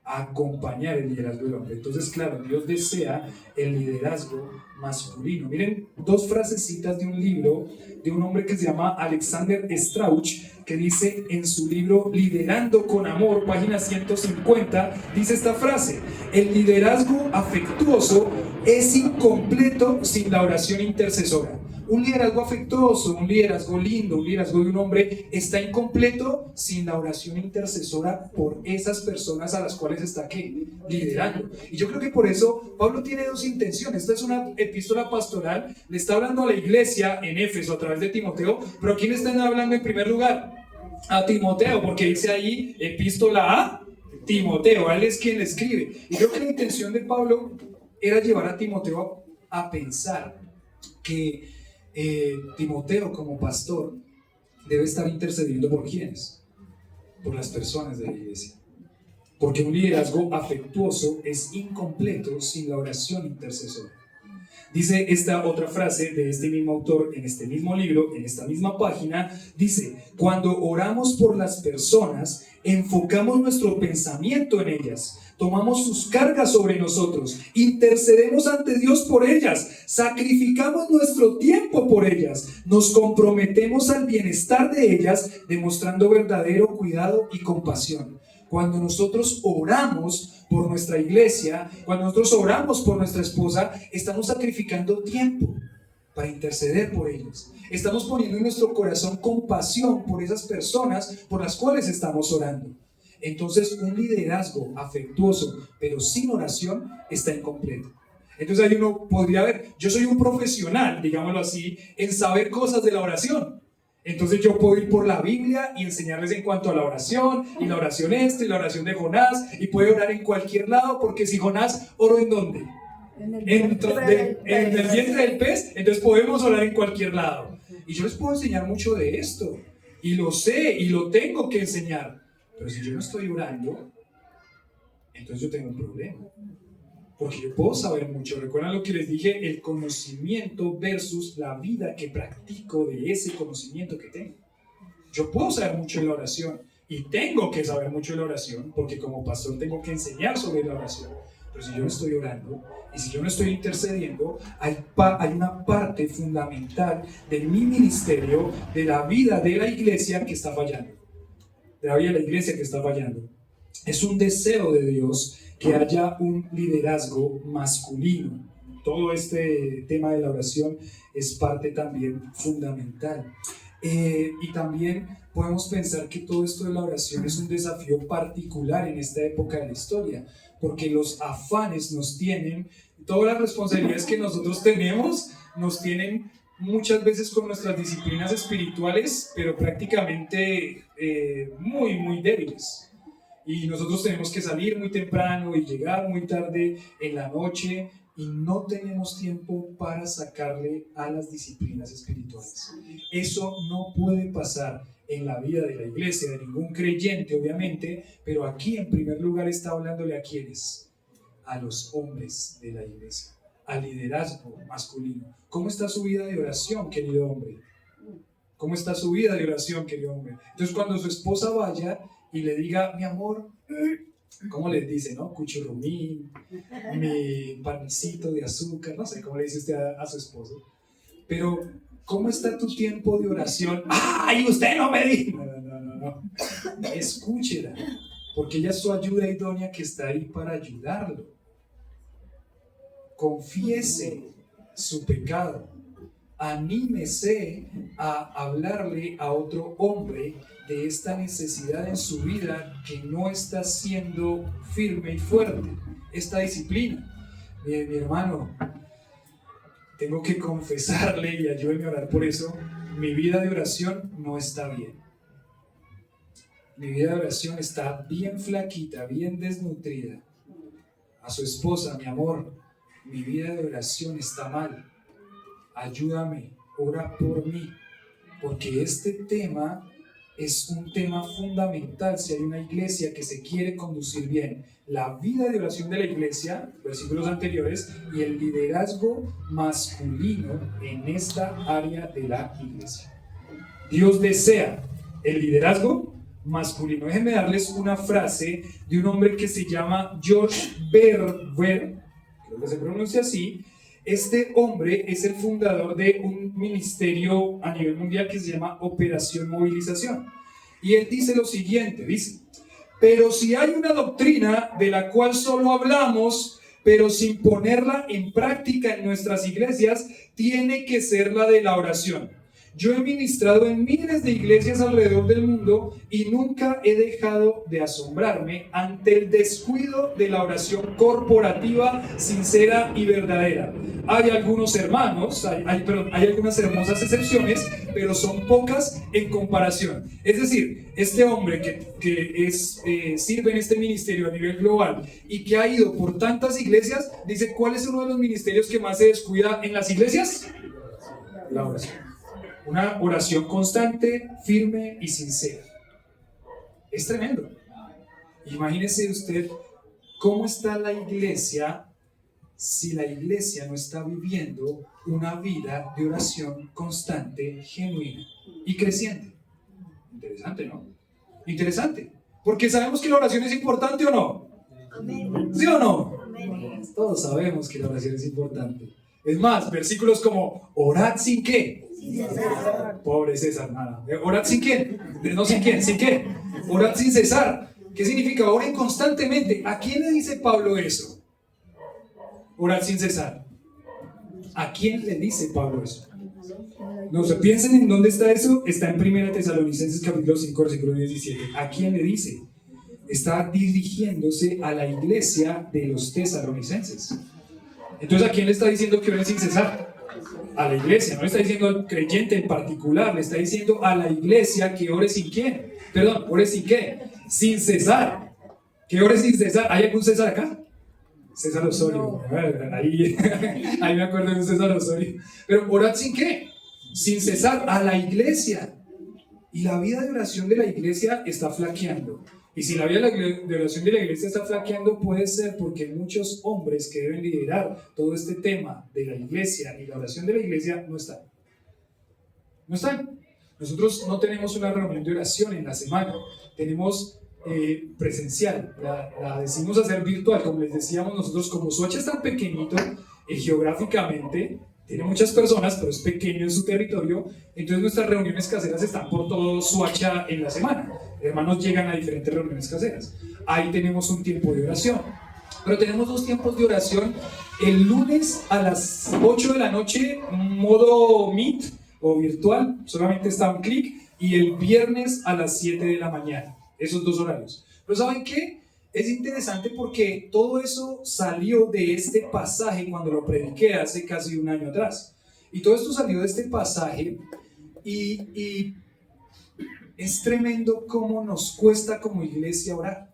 Acompañar el liderazgo del hombre. Entonces, claro, Dios desea el liderazgo masculino. Miren, dos frasecitas de un libro de un hombre que se llama Alexander Strauch, que dice en su libro Liderando con Amor, página 150, dice esta frase: el liderazgo afectuoso es incompleto sin la oración intercesora. Un liderazgo afectuoso, un liderazgo lindo, un liderazgo de un hombre está incompleto sin la oración intercesora por esas personas a las cuales está ¿qué? Liderando. Y yo creo que por eso Pablo tiene dos intenciones. Esta es una epístola pastoral, le está hablando a la iglesia en Éfeso a través de Timoteo, pero ¿a quién le están hablando en primer lugar? A Timoteo, porque dice ahí epístola a Timoteo, a él es quien le escribe. Y creo que la intención de Pablo era llevar a Timoteo a pensar que Timoteo como pastor debe estar intercediendo por ¿quiénes? Por las personas de la iglesia, porque un liderazgo afectuoso es incompleto sin la oración intercesora. Dice esta otra frase de este mismo autor en este mismo libro, en esta misma página, dice: cuando oramos por las personas, enfocamos nuestro pensamiento en ellas, tomamos sus cargas sobre nosotros, intercedemos ante Dios por ellas, sacrificamos nuestro tiempo por ellas, nos comprometemos al bienestar de ellas, demostrando verdadero cuidado y compasión. Cuando nosotros oramos por nuestra iglesia, cuando nosotros oramos por nuestra esposa, estamos sacrificando tiempo para interceder por ellos. Estamos poniendo en nuestro corazón compasión por esas personas por las cuales estamos orando. Entonces, un liderazgo afectuoso, pero sin oración, está incompleto. Entonces ahí uno podría ver, yo soy un profesional, digámoslo así, en saber cosas de la oración. Entonces yo puedo ir por la Biblia y enseñarles en cuanto a la oración, y la oración y la oración de Jonás, y puede orar en cualquier lado, porque si Jonás oró ¿en dónde? En el vientre del pez, entonces podemos orar en cualquier lado. Y yo les puedo enseñar mucho de esto, y lo sé, y lo tengo que enseñar. Pero si yo no estoy orando, entonces yo tengo un problema. Porque yo puedo saber mucho. ¿Recuerdan lo que les dije? El conocimiento versus la vida que practico de ese conocimiento que tengo. Yo puedo saber mucho en la oración y tengo que saber mucho en la oración, porque como pastor tengo que enseñar sobre la oración. Pero si yo no estoy orando y si yo no estoy intercediendo, hay una parte fundamental de mi ministerio, de la vida de la iglesia que está fallando. De la vida de la iglesia que está fallando. Es un deseo de Dios que haya un liderazgo masculino. Todo este tema de la oración es parte también fundamental. Y también podemos pensar que todo esto de la oración es un desafío particular en esta época de la historia, porque los afanes nos tienen, todas las responsabilidades que nosotros tenemos, nos tienen muchas veces con nuestras disciplinas espirituales, pero prácticamente muy, muy débiles. Y nosotros tenemos que salir muy temprano y llegar muy tarde en la noche y no tenemos tiempo para sacarle a las disciplinas espirituales. Eso no puede pasar en la vida de la iglesia, de ningún creyente obviamente, pero aquí en primer lugar está hablándole a ¿quiénes? A los hombres de la iglesia, al liderazgo masculino. ¿Cómo está su vida de oración, querido hombre? ¿Cómo está su vida de oración, querido hombre? Entonces cuando su esposa vaya y le diga, mi amor, ¿cómo les dice, no? Cuchurrumín, mi pancito de azúcar, no sé cómo le dice usted a su esposo. Pero, ¿cómo está tu tiempo de oración? ¡Ay, usted no me dijo! No. Escúchela, porque ella es su ayuda idónea que está ahí para ayudarlo. Confiese su pecado. Anímese a hablarle a otro hombre de esta necesidad en su vida que no está siendo firme y fuerte, esta disciplina. Mi hermano, tengo que confesarle y ayúdenme a orar por eso, mi vida de oración no está bien. Mi vida de oración está bien flaquita, bien desnutrida. A su esposa, mi amor, mi vida de oración está mal. Ayúdame, ora por mí, porque este tema es un tema fundamental si hay una iglesia que se quiere conducir bien. La vida de oración de la iglesia, versículos anteriores, y el liderazgo masculino en esta área de la iglesia. Dios desea el liderazgo masculino. Déjenme darles una frase de un hombre que se llama George Verwer, creo que se pronuncia así. Este hombre es el fundador de un ministerio a nivel mundial que se llama Operación Movilización. Y él dice lo siguiente, dice, pero si hay una doctrina de la cual solo hablamos, pero sin ponerla en práctica en nuestras iglesias, tiene que ser la de la oración. Yo he ministrado en miles de iglesias alrededor del mundo y nunca he dejado de asombrarme ante el descuido de la oración corporativa, sincera y verdadera. Hay algunos hermanos, hay algunas hermosas excepciones, pero son pocas en comparación. Es decir, este hombre que sirve en este ministerio a nivel global y que ha ido por tantas iglesias, dice, ¿cuál es uno de los ministerios que más se descuida en las iglesias? La oración. Una oración constante, firme y sincera. Es tremendo. Imagínese usted cómo está la iglesia si la iglesia no está viviendo una vida de oración constante, genuina y creciente. Interesante, ¿no? Interesante. Porque sabemos que la oración es importante o no. Amén. ¿Sí o no? Amén. Todos sabemos que la oración es importante. Es más, versículos como, orad sin qué. Sin cesar. Pobre César, nada. ¿Orad sin quién? No sin quién, sin qué. Orad sin cesar. ¿Qué significa? Oren constantemente. ¿A quién le dice Pablo eso? Orar sin cesar. ¿A quién le dice Pablo eso? No, se piensen en dónde está eso. Está en 1 Tesalonicenses capítulo 5, versículo 17. ¿A quién le dice? Está dirigiéndose a la iglesia de los tesalonicenses. Entonces, ¿a quién le está diciendo que oren sin cesar? A la iglesia. No le está diciendo al creyente en particular, le está diciendo a la iglesia que ore sin quién. Perdón, ore sin qué. Sin cesar. ¿Que ore sin cesar? ¿Hay algún César acá? César Osorio. No. Ahí me acuerdo de un César Osorio. Pero orad sin qué. Sin cesar, a la iglesia. Y la vida de oración de la iglesia está flaqueando. Y si la vida de oración de la iglesia está flaqueando, puede ser porque muchos hombres que deben liderar todo este tema de la iglesia y la oración de la iglesia no están. No están. Nosotros no tenemos una reunión de oración en la semana. Tenemos presencial. La decimos hacer virtual. Como les decíamos nosotros, como Soacha es tan pequeñito geográficamente, tiene muchas personas, pero es pequeño en su territorio, entonces nuestras reuniones caseras están por todo Soacha en la semana. Hermanos llegan a diferentes reuniones caseras. Ahí tenemos un tiempo de oración. Pero tenemos dos tiempos de oración. El lunes a las 8 de la noche, modo Meet o virtual, solamente está un clic. Y el viernes a las 7 de la mañana. Esos dos horarios. Pero ¿saben qué? Es interesante porque todo eso salió de este pasaje cuando lo prediqué hace casi un año atrás. Y todo esto salió de este pasaje y es tremendo cómo nos cuesta como iglesia orar.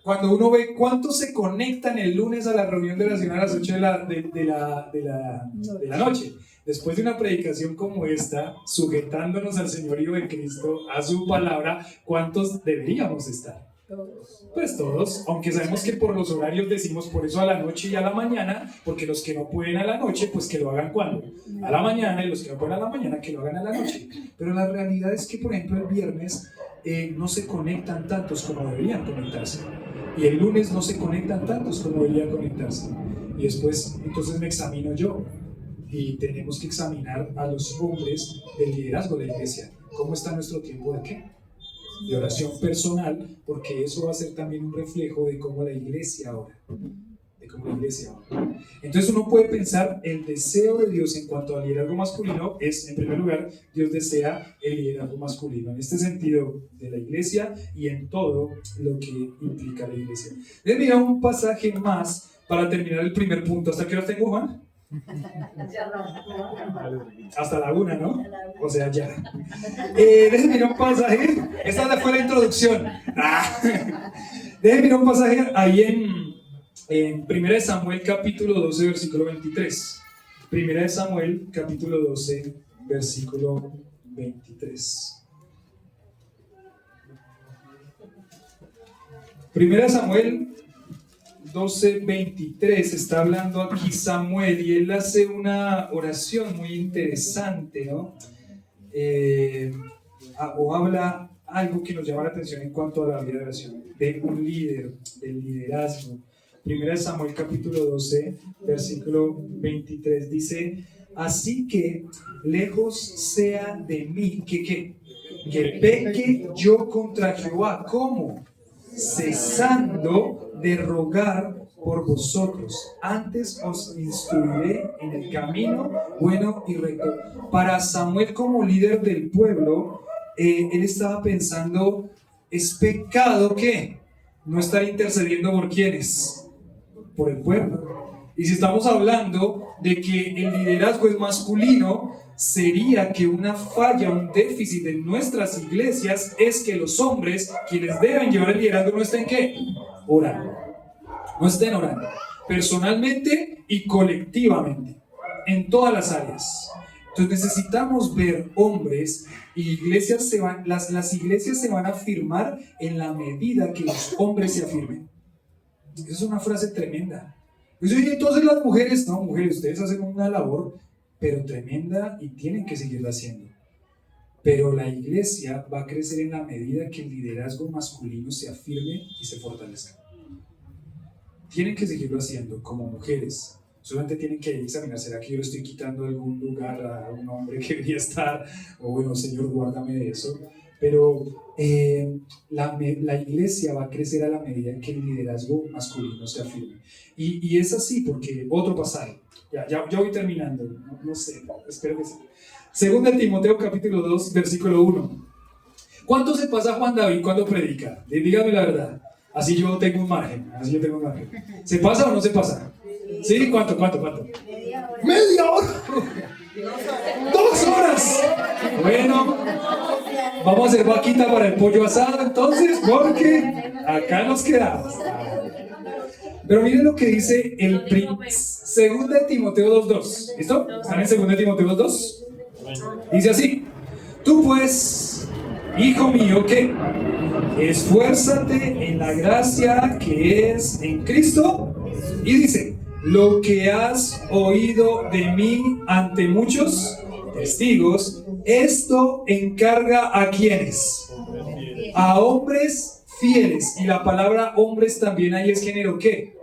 Cuando uno ve cuántos se conectan el lunes a la reunión de oración a las 8 de la noche, después de una predicación como esta, sujetándonos al señorío de Cristo, a su palabra, ¿cuántos deberíamos estar? Pues todos, aunque sabemos que por los horarios decimos por eso a la noche y a la mañana, porque los que no pueden a la noche, pues que lo hagan cuando, a la mañana, y los que no pueden a la mañana, que lo hagan a la noche. Pero la realidad es que, por ejemplo, el viernes no se conectan tantos como deberían conectarse, y el lunes no se conectan tantos como deberían conectarse, y después entonces me examino yo, y tenemos que examinar a los hombres del liderazgo de la iglesia. ¿Cómo está nuestro tiempo de qué? De oración personal, porque eso va a ser también un reflejo de cómo la iglesia ora, Entonces uno puede pensar, el deseo de Dios en cuanto al liderazgo masculino es, en primer lugar, Dios desea el liderazgo masculino, en este sentido de la iglesia y en todo lo que implica la iglesia. Les mirar un pasaje más para terminar el primer punto. ¿Hasta qué hora tengo, Juan? Hasta la 1, ¿no? O sea, ya. Déjenme mirar un pasaje. Esta fue la introducción. Déjenme mirar un pasaje ahí en 1 Samuel capítulo 12, versículo 23. 1 Samuel capítulo 12, versículo 23. 1 Samuel 12:23, está hablando aquí Samuel y él hace una oración muy interesante, ¿no? O habla algo que nos llama la atención en cuanto a la vida de oración, de un líder, del liderazgo. 1 Samuel capítulo 12, versículo 23 dice: así que lejos sea de mí que peque yo contra Jehová. ¿Cómo? Cesando de rogar por vosotros, antes os instruiré en el camino bueno y recto. Para Samuel, como líder del pueblo, él estaba pensando, ¿es pecado qué? No estar intercediendo por ¿quiénes? Por el pueblo. Y si estamos hablando de que el liderazgo es masculino, sería que una falla, un déficit en nuestras iglesias es que los hombres, quienes deben llevar el liderazgo, no estén ¿qué? Orando. No estén orando. Personalmente y colectivamente. En todas las áreas. Entonces necesitamos ver hombres y iglesias las iglesias se van a afirmar en la medida que los hombres se afirmen. Esa es una frase tremenda. Y entonces las mujeres, no, mujeres, ustedes hacen una labor pero tremenda y tienen que seguirla haciendo. Pero la iglesia va a crecer en la medida que el liderazgo masculino se afirme y se fortalezca. Tienen que seguirlo haciendo como mujeres. Solamente tienen que examinar, ¿será que yo le estoy quitando algún lugar a un hombre que debería estar? O bueno, Señor, guárdame de eso. pero la iglesia va a crecer a la medida en que el liderazgo masculino se afirme. Y es así porque otro pasaje, ya voy terminando, no sé, espero que sí. Segunda de Timoteo capítulo 2, versículo 1. ¿Cuánto se pasa Juan David cuando predica? Dígame la verdad. Así yo tengo un margen. ¿Se pasa o no se pasa? ¿Sí? ¿Cuánto? ¡Media hora! 2 horas. Bueno, vamos a hacer vaquita para el pollo asado entonces, porque acá nos quedamos. Pero miren lo que dice el segunda de Timoteo 2:2. ¿Listo? ¿Están en segunda de Timoteo 2:2? Dice así: tú pues, hijo mío, ¿qué? Esfuérzate en la gracia que es en Cristo. Y dice: lo que has oído de mí ante muchos testigos, esto encarga a quienes, a hombres fieles. Y la palabra hombres también ahí es género ¿qué?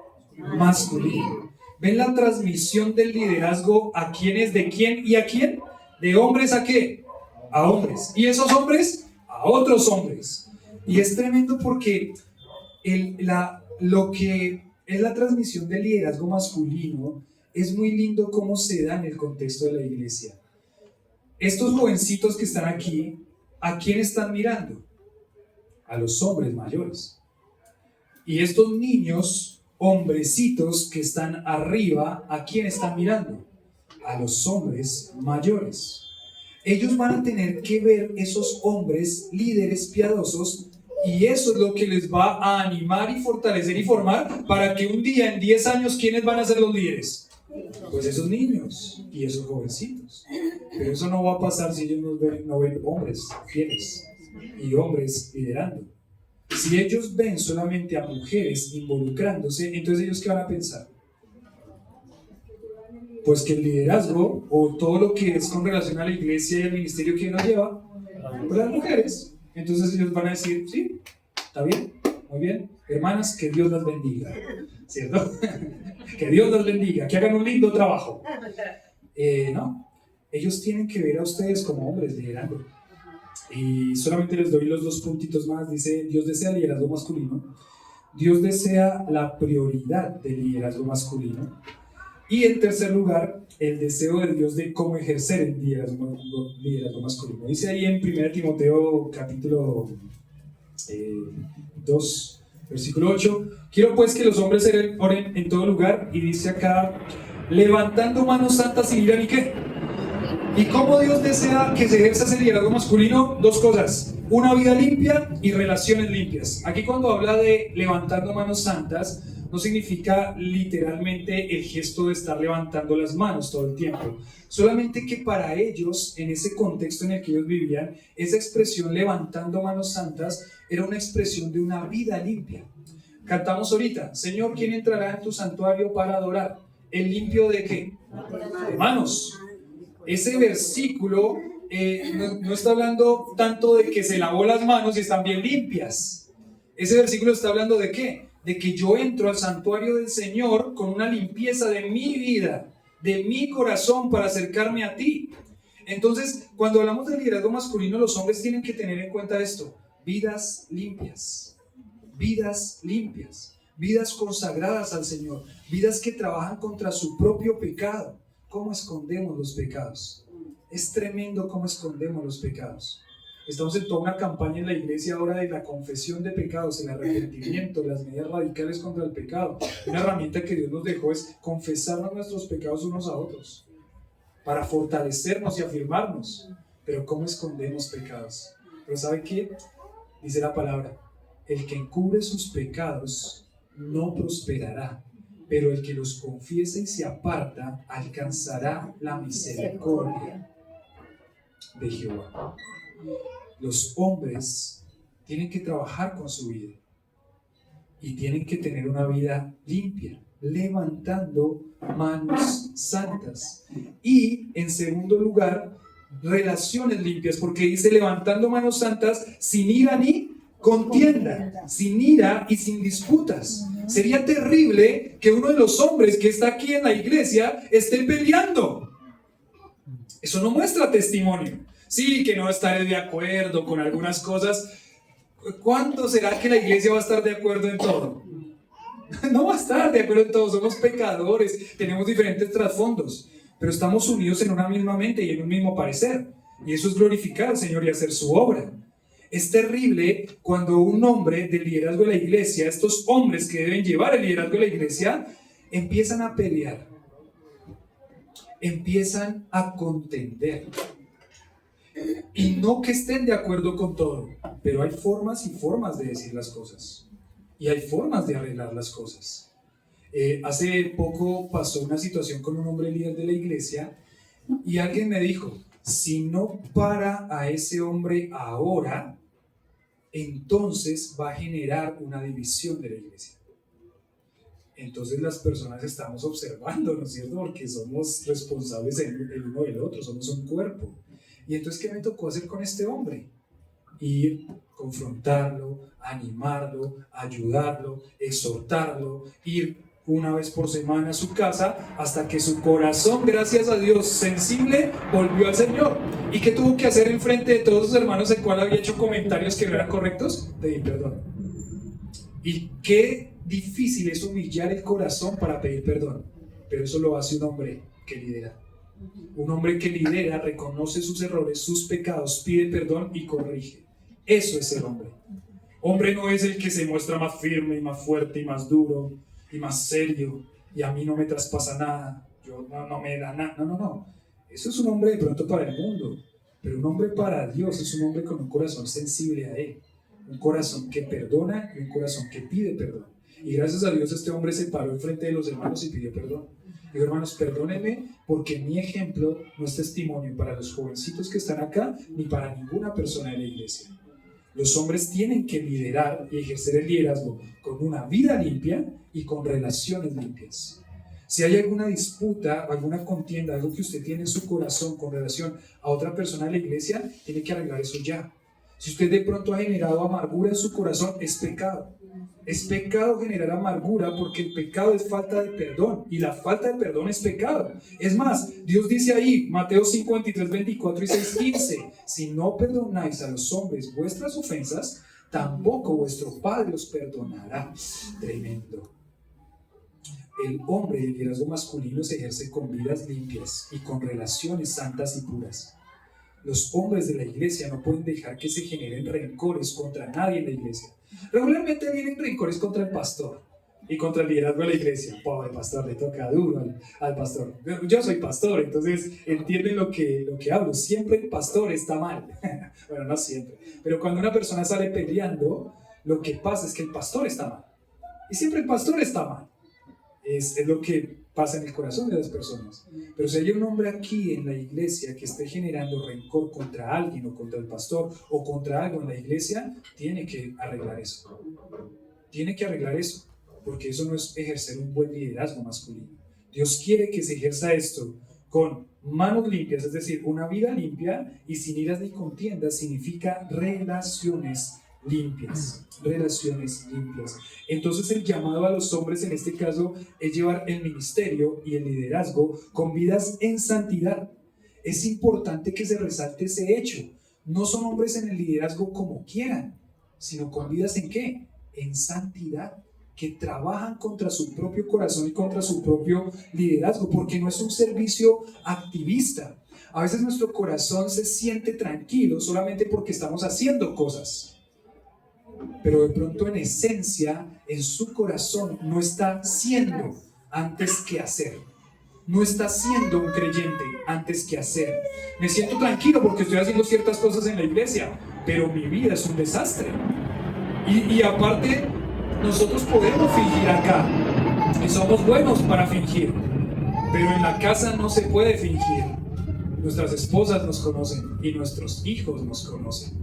Masculino. ¿Ven la transmisión del liderazgo a quienes, de quién y a quién? ¿De hombres a qué? A hombres. ¿Y esos hombres? A otros hombres. Y es tremendo porque lo que es la transmisión del liderazgo masculino es muy lindo cómo se da en el contexto de la iglesia. Estos jovencitos que están aquí, ¿a quién están mirando? A los hombres mayores. Y estos niños, hombrecitos que están arriba, ¿a quién están mirando? A los hombres mayores. Ellos van a tener que ver esos hombres líderes piadosos, y eso es lo que les va a animar y fortalecer y formar para que un día, en 10 años, ¿quiénes van a ser los líderes? Pues esos niños y esos jovencitos. Pero eso no va a pasar si ellos no ven hombres fieles y hombres liderando. Si ellos ven solamente a mujeres involucrándose, entonces ellos ¿qué van a pensar? Pues que el liderazgo o todo lo que es con relación a la iglesia y al ministerio, ¿quién nos lleva? Pues las mujeres. Entonces ellos van a decir, sí, está bien, muy bien, hermanas, que Dios las bendiga, ¿cierto? Que Dios las bendiga, que hagan un lindo trabajo. No, ellos tienen que ver a ustedes como hombres liderando. Y solamente les doy los 2 puntitos más. Dice: Dios desea liderazgo masculino. Dios desea la prioridad del liderazgo masculino. Y en tercer lugar, el deseo de Dios de cómo ejercer el liderazgo masculino. Dice ahí en 1 Timoteo capítulo 2, versículo 8: quiero pues que los hombres oren en todo lugar. Y dice acá: levantando manos santas sin ira ni qué. ¿Y cómo Dios desea que se ejerza ese liderazgo masculino? 2 cosas: una vida limpia y relaciones limpias. Aquí cuando habla de levantando manos santas, no significa literalmente el gesto de estar levantando las manos todo el tiempo. Solamente que para ellos, en ese contexto en el que ellos vivían, esa expresión levantando manos santas era una expresión de una vida limpia. Cantamos ahorita: Señor, ¿quién entrará en tu santuario para adorar? ¿El limpio de qué? De manos. Ese versículo no está hablando tanto de que se lavó las manos y están bien limpias. Ese versículo está hablando de qué? De que yo entro al santuario del Señor con una limpieza de mi vida, de mi corazón, para acercarme a ti. Entonces, cuando hablamos del liderazgo masculino, los hombres tienen que tener en cuenta esto: vidas limpias, vidas consagradas al Señor, vidas que trabajan contra su propio pecado. ¿Cómo escondemos los pecados? Es tremendo cómo escondemos los pecados. Estamos en toda una campaña en la iglesia ahora de la confesión de pecados, el arrepentimiento, las medidas radicales contra el pecado. Una herramienta que Dios nos dejó es confesarnos nuestros pecados unos a otros para fortalecernos y afirmarnos. Pero ¿cómo escondemos pecados? Pero ¿sabe qué? Dice la palabra: el que encubre sus pecados no prosperará, pero el que los confiesa y se aparta alcanzará la misericordia de Jehová. Los hombres tienen que trabajar con su vida y tienen que tener una vida limpia, levantando manos santas. Y en segundo lugar, relaciones limpias, porque dice levantando manos santas sin ira ni contienda, sin ira y sin disputas. Sería terrible que uno de los hombres que está aquí en la iglesia esté peleando. Eso no muestra testimonio. Sí, que no estaré de acuerdo con algunas cosas. ¿Cuánto será que la iglesia va a estar de acuerdo en todo? No va a estar de acuerdo en todo, somos pecadores, tenemos diferentes trasfondos, pero estamos unidos en una misma mente y en un mismo parecer. Y eso es glorificar al Señor y hacer su obra. Es terrible cuando un hombre del liderazgo de la iglesia, estos hombres que deben llevar el liderazgo de la iglesia, empiezan a pelear, empiezan a contender. Y no que estén de acuerdo con todo, pero hay formas y formas de decir las cosas. Y hay formas de arreglar las cosas. Hace poco pasó una situación con un hombre líder de la iglesia y alguien me dijo, si no para a ese hombre ahora, entonces va a generar una división de la iglesia. Entonces las personas estamos observando, ¿no es cierto? Porque somos responsables el uno del otro, somos un cuerpo. Y entonces, ¿qué me tocó hacer con este hombre? Ir, confrontarlo, animarlo, ayudarlo, exhortarlo, ir una vez por semana a su casa hasta que su corazón, gracias a Dios, sensible, volvió al Señor. ¿Y qué tuvo que hacer en frente de todos sus hermanos, el cual había hecho comentarios que no eran correctos? Pedir perdón. Y qué difícil es humillar el corazón para pedir perdón, pero eso lo hace un hombre que lidera. Un hombre que lidera, reconoce sus errores, sus pecados, pide perdón y corrige. Eso es ser hombre. Hombre no es el que se muestra más firme y más fuerte y más duro y más serio y a mí no me traspasa nada, yo no me da nada. No. Eso es un hombre de pronto para el mundo, pero un hombre para Dios es un hombre con un corazón sensible a Él, un corazón que perdona y un corazón que pide perdón. Y gracias a Dios este hombre se paró enfrente de los hermanos y pidió perdón. Digo, hermanos, perdónenme porque mi ejemplo no es testimonio para los jovencitos que están acá ni para ninguna persona de la iglesia. Los hombres tienen que liderar y ejercer el liderazgo con una vida limpia y con relaciones limpias. Si hay alguna disputa, alguna contienda, algo que usted tiene en su corazón con relación a otra persona de la iglesia, tiene que arreglar eso ya. Si usted de pronto ha generado amargura en su corazón, es pecado. Es pecado generar amargura porque el pecado es falta de perdón y la falta de perdón es pecado. Es más, Dios dice ahí, Mateo 5, 23, 24 y 6, 15, si no perdonáis a los hombres vuestras ofensas, tampoco vuestro Padre os perdonará. Tremendo. El hombre del liderazgo masculino se ejerce con vidas limpias y con relaciones santas y puras. Los hombres de la iglesia no pueden dejar que se generen rencores contra nadie en la iglesia. Regularmente vienen rencores contra el pastor y contra el liderazgo de la iglesia. Pobre pastor, le toca duro al pastor. Yo soy pastor, entonces entienden lo que hablo. Siempre el pastor está mal. Bueno, no siempre. Pero cuando una persona sale peleando, lo que pasa es que el pastor está mal. Y siempre el pastor está mal. Es lo que pasa en el corazón de las personas. Pero si hay un hombre aquí en la iglesia que esté generando rencor contra alguien o contra el pastor o contra algo en la iglesia, tiene que arreglar eso. Tiene que arreglar eso, porque eso no es ejercer un buen liderazgo masculino. Dios quiere que se ejerza esto con manos limpias, es decir, una vida limpia, y sin iras ni contiendas significa relaciones limpias. Relaciones limpias. Entonces el llamado a los hombres en este caso es llevar el ministerio y el liderazgo con vidas en santidad. Es importante que se resalte ese hecho. No son hombres en el liderazgo como quieran, sino con vidas ¿en qué? En santidad, que trabajan contra su propio corazón y contra su propio liderazgo, porque no es un servicio activista. A veces nuestro corazón se siente tranquilo solamente porque estamos haciendo cosas, pero de pronto en esencia, en su corazón no está siendo antes que hacer. No está siendo un creyente antes que hacer. Me siento tranquilo porque estoy haciendo ciertas cosas en la iglesia, pero mi vida es un desastre. Y aparte, nosotros podemos fingir acá y somos buenos para fingir, pero en la casa no se puede fingir. Nuestras esposas nos conocen y nuestros hijos nos conocen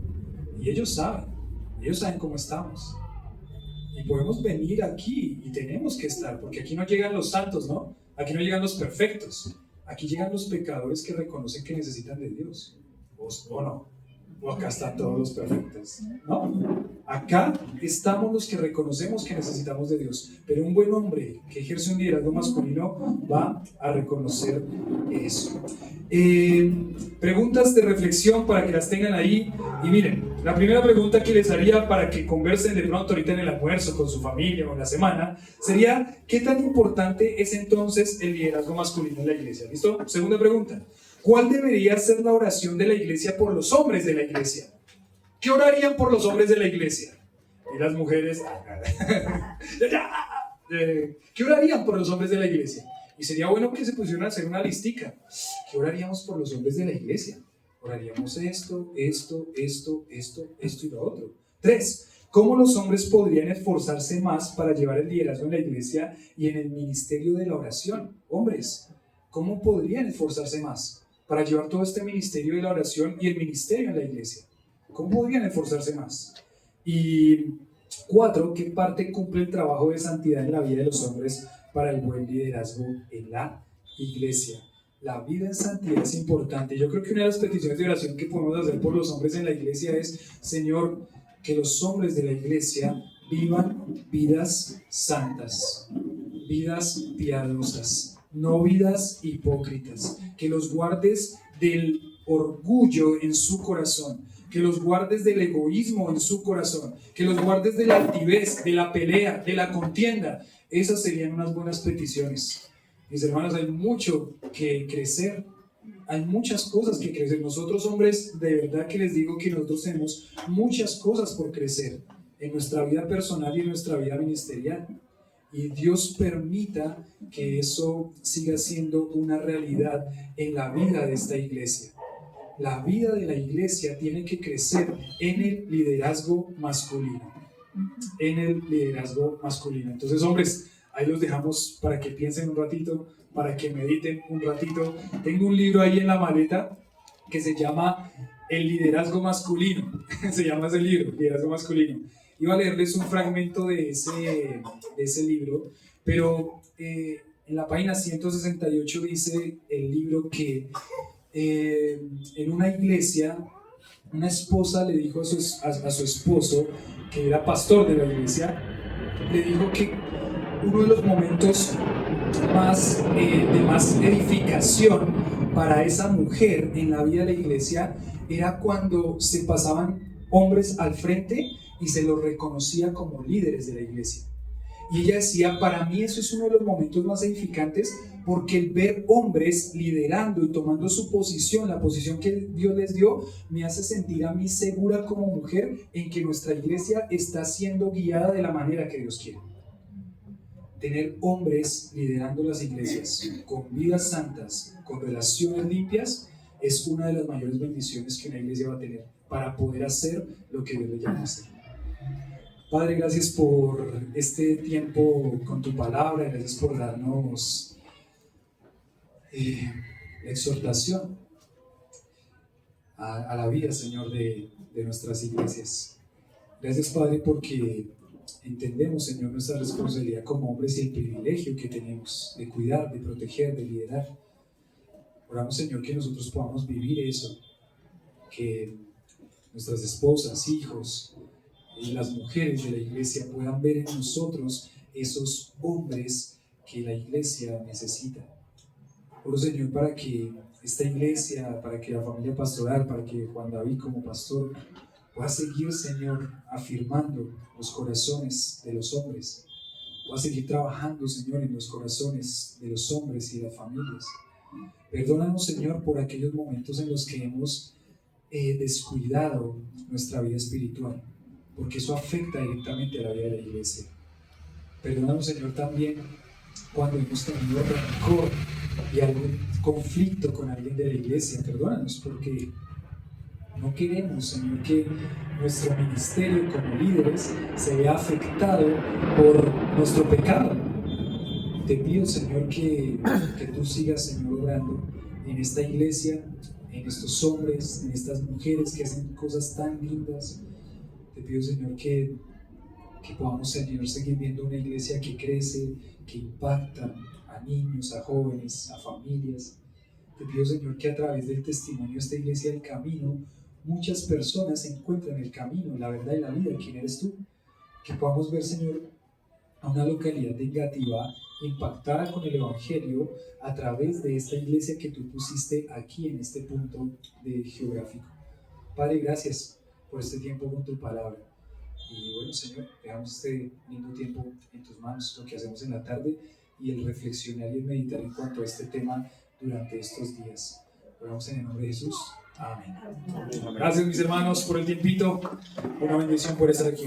y ellos saben cómo estamos. Y podemos venir aquí y tenemos que estar, porque aquí no llegan los santos, ¿no? Aquí no llegan los perfectos. Aquí llegan los pecadores que reconocen que necesitan de Dios. ¿O no? ¿O acá están todos los perfectos? ¿No? Acá estamos los que reconocemos que necesitamos de Dios, pero un buen hombre que ejerce un liderazgo masculino va a reconocer eso. Preguntas de reflexión para que las tengan ahí. Y miren, la primera pregunta que les haría para que conversen de pronto ahorita en el almuerzo con su familia o en la semana sería: ¿qué tan importante es entonces el liderazgo masculino en la iglesia? ¿Listo? Segunda pregunta: ¿cuál debería ser la oración de la iglesia por los hombres de la iglesia? ¿Qué orarían por los hombres de la iglesia? Y las mujeres, ¿qué orarían por los hombres de la iglesia? Y sería bueno que se pusieran a hacer una listica. ¿Qué oraríamos por los hombres de la iglesia? Oraríamos esto y lo otro. 3. ¿Cómo los hombres podrían esforzarse más para llevar el liderazgo en la iglesia y en el ministerio de la oración? Hombres, ¿cómo podrían esforzarse más para llevar todo este ministerio de la oración y el ministerio en la iglesia? ¿Cómo podrían esforzarse más? Y 4, ¿qué parte cumple el trabajo de santidad en la vida de los hombres para el buen liderazgo en la iglesia? La vida en santidad es importante. Yo creo que una de las peticiones de oración que podemos hacer por los hombres en la iglesia es: Señor, que los hombres de la iglesia vivan vidas santas, vidas piadosas, no vidas hipócritas, que los guardes del orgullo en su corazón, que los guardes del egoísmo en su corazón, que los guardes de la altivez, de la pelea, de la contienda. Esas serían unas buenas peticiones. Mis hermanos, hay mucho que crecer, hay muchas cosas que crecer. Nosotros hombres, de verdad que les digo que nosotros tenemos muchas cosas por crecer en nuestra vida personal y en nuestra vida ministerial. Y Dios permita que eso siga siendo una realidad en la vida de esta iglesia. La vida de la iglesia tiene que crecer en el liderazgo masculino. En el liderazgo masculino. Entonces, hombres, ahí los dejamos para que piensen un ratito, para que mediten un ratito. Tengo un libro ahí en la maleta que se llama El liderazgo masculino. Se llama ese libro, Liderazgo masculino. Iba a leerles un fragmento de ese libro, pero en la página 168 dice el libro que en una iglesia, una esposa le dijo a su esposo, que era pastor de la iglesia, le dijo que uno de los momentos de más edificación para esa mujer en la vida de la iglesia era cuando se pasaban hombres al frente y se los reconocía como líderes de la iglesia. Y ella decía: para mí eso es uno de los momentos más edificantes, porque el ver hombres liderando y tomando su posición, la posición que Dios les dio, me hace sentir a mí segura como mujer en que nuestra iglesia está siendo guiada de la manera que Dios quiere. Tener hombres liderando las iglesias con vidas santas, con relaciones limpias, es una de las mayores bendiciones que una iglesia va a tener para poder hacer lo que Dios le llama a hacer. Padre, gracias por este tiempo con tu palabra, gracias por darnos exhortación a la vida, Señor, de nuestras iglesias. Gracias, Padre, porque entendemos, Señor, nuestra responsabilidad como hombres y el privilegio que tenemos de cuidar, de proteger, de liderar. Oramos, Señor, que nosotros podamos vivir eso, que nuestras esposas, hijos y las mujeres de la iglesia puedan ver en nosotros esos hombres que la iglesia necesita. Oro, Señor, para que esta iglesia, para que la familia pastoral, para que Juan David como pastor pueda seguir, Señor, afirmando los corazones de los hombres, pueda seguir trabajando, Señor, en los corazones de los hombres y de las familias. Perdónanos, Señor, por aquellos momentos en los que hemos descuidado nuestra vida espiritual, porque eso afecta directamente a la vida de la iglesia. Perdónanos, Señor, también cuando hemos tenido rencor y algún conflicto con alguien de la iglesia. Perdónanos, porque no queremos, Señor, que nuestro ministerio como líderes se vea afectado por nuestro pecado. Te pido, Señor, que tú sigas, Señor, obrando en esta iglesia, en estos hombres, en estas mujeres que hacen cosas tan lindas. Te pido, Señor, que podamos, Señor, seguir viendo una iglesia que crece, que impacta a niños, a jóvenes, a familias. Te pido, Señor, que a través del testimonio de esta iglesia del camino muchas personas encuentran el camino, la verdad y la vida. ¿Quién eres tú? Que podamos ver, Señor, a una localidad de Engativá impactada con el Evangelio a través de esta iglesia que tú pusiste aquí en este punto geográfico. Padre, gracias por este tiempo con tu palabra. Y bueno, Señor, dejamos este lindo tiempo en tus manos, lo que hacemos en la tarde y el reflexionar y el meditar en cuanto a este tema durante estos días. Oramos en el nombre de Jesús. Amén. Gracias, mis hermanos, por el tiempito. Una bendición por estar aquí.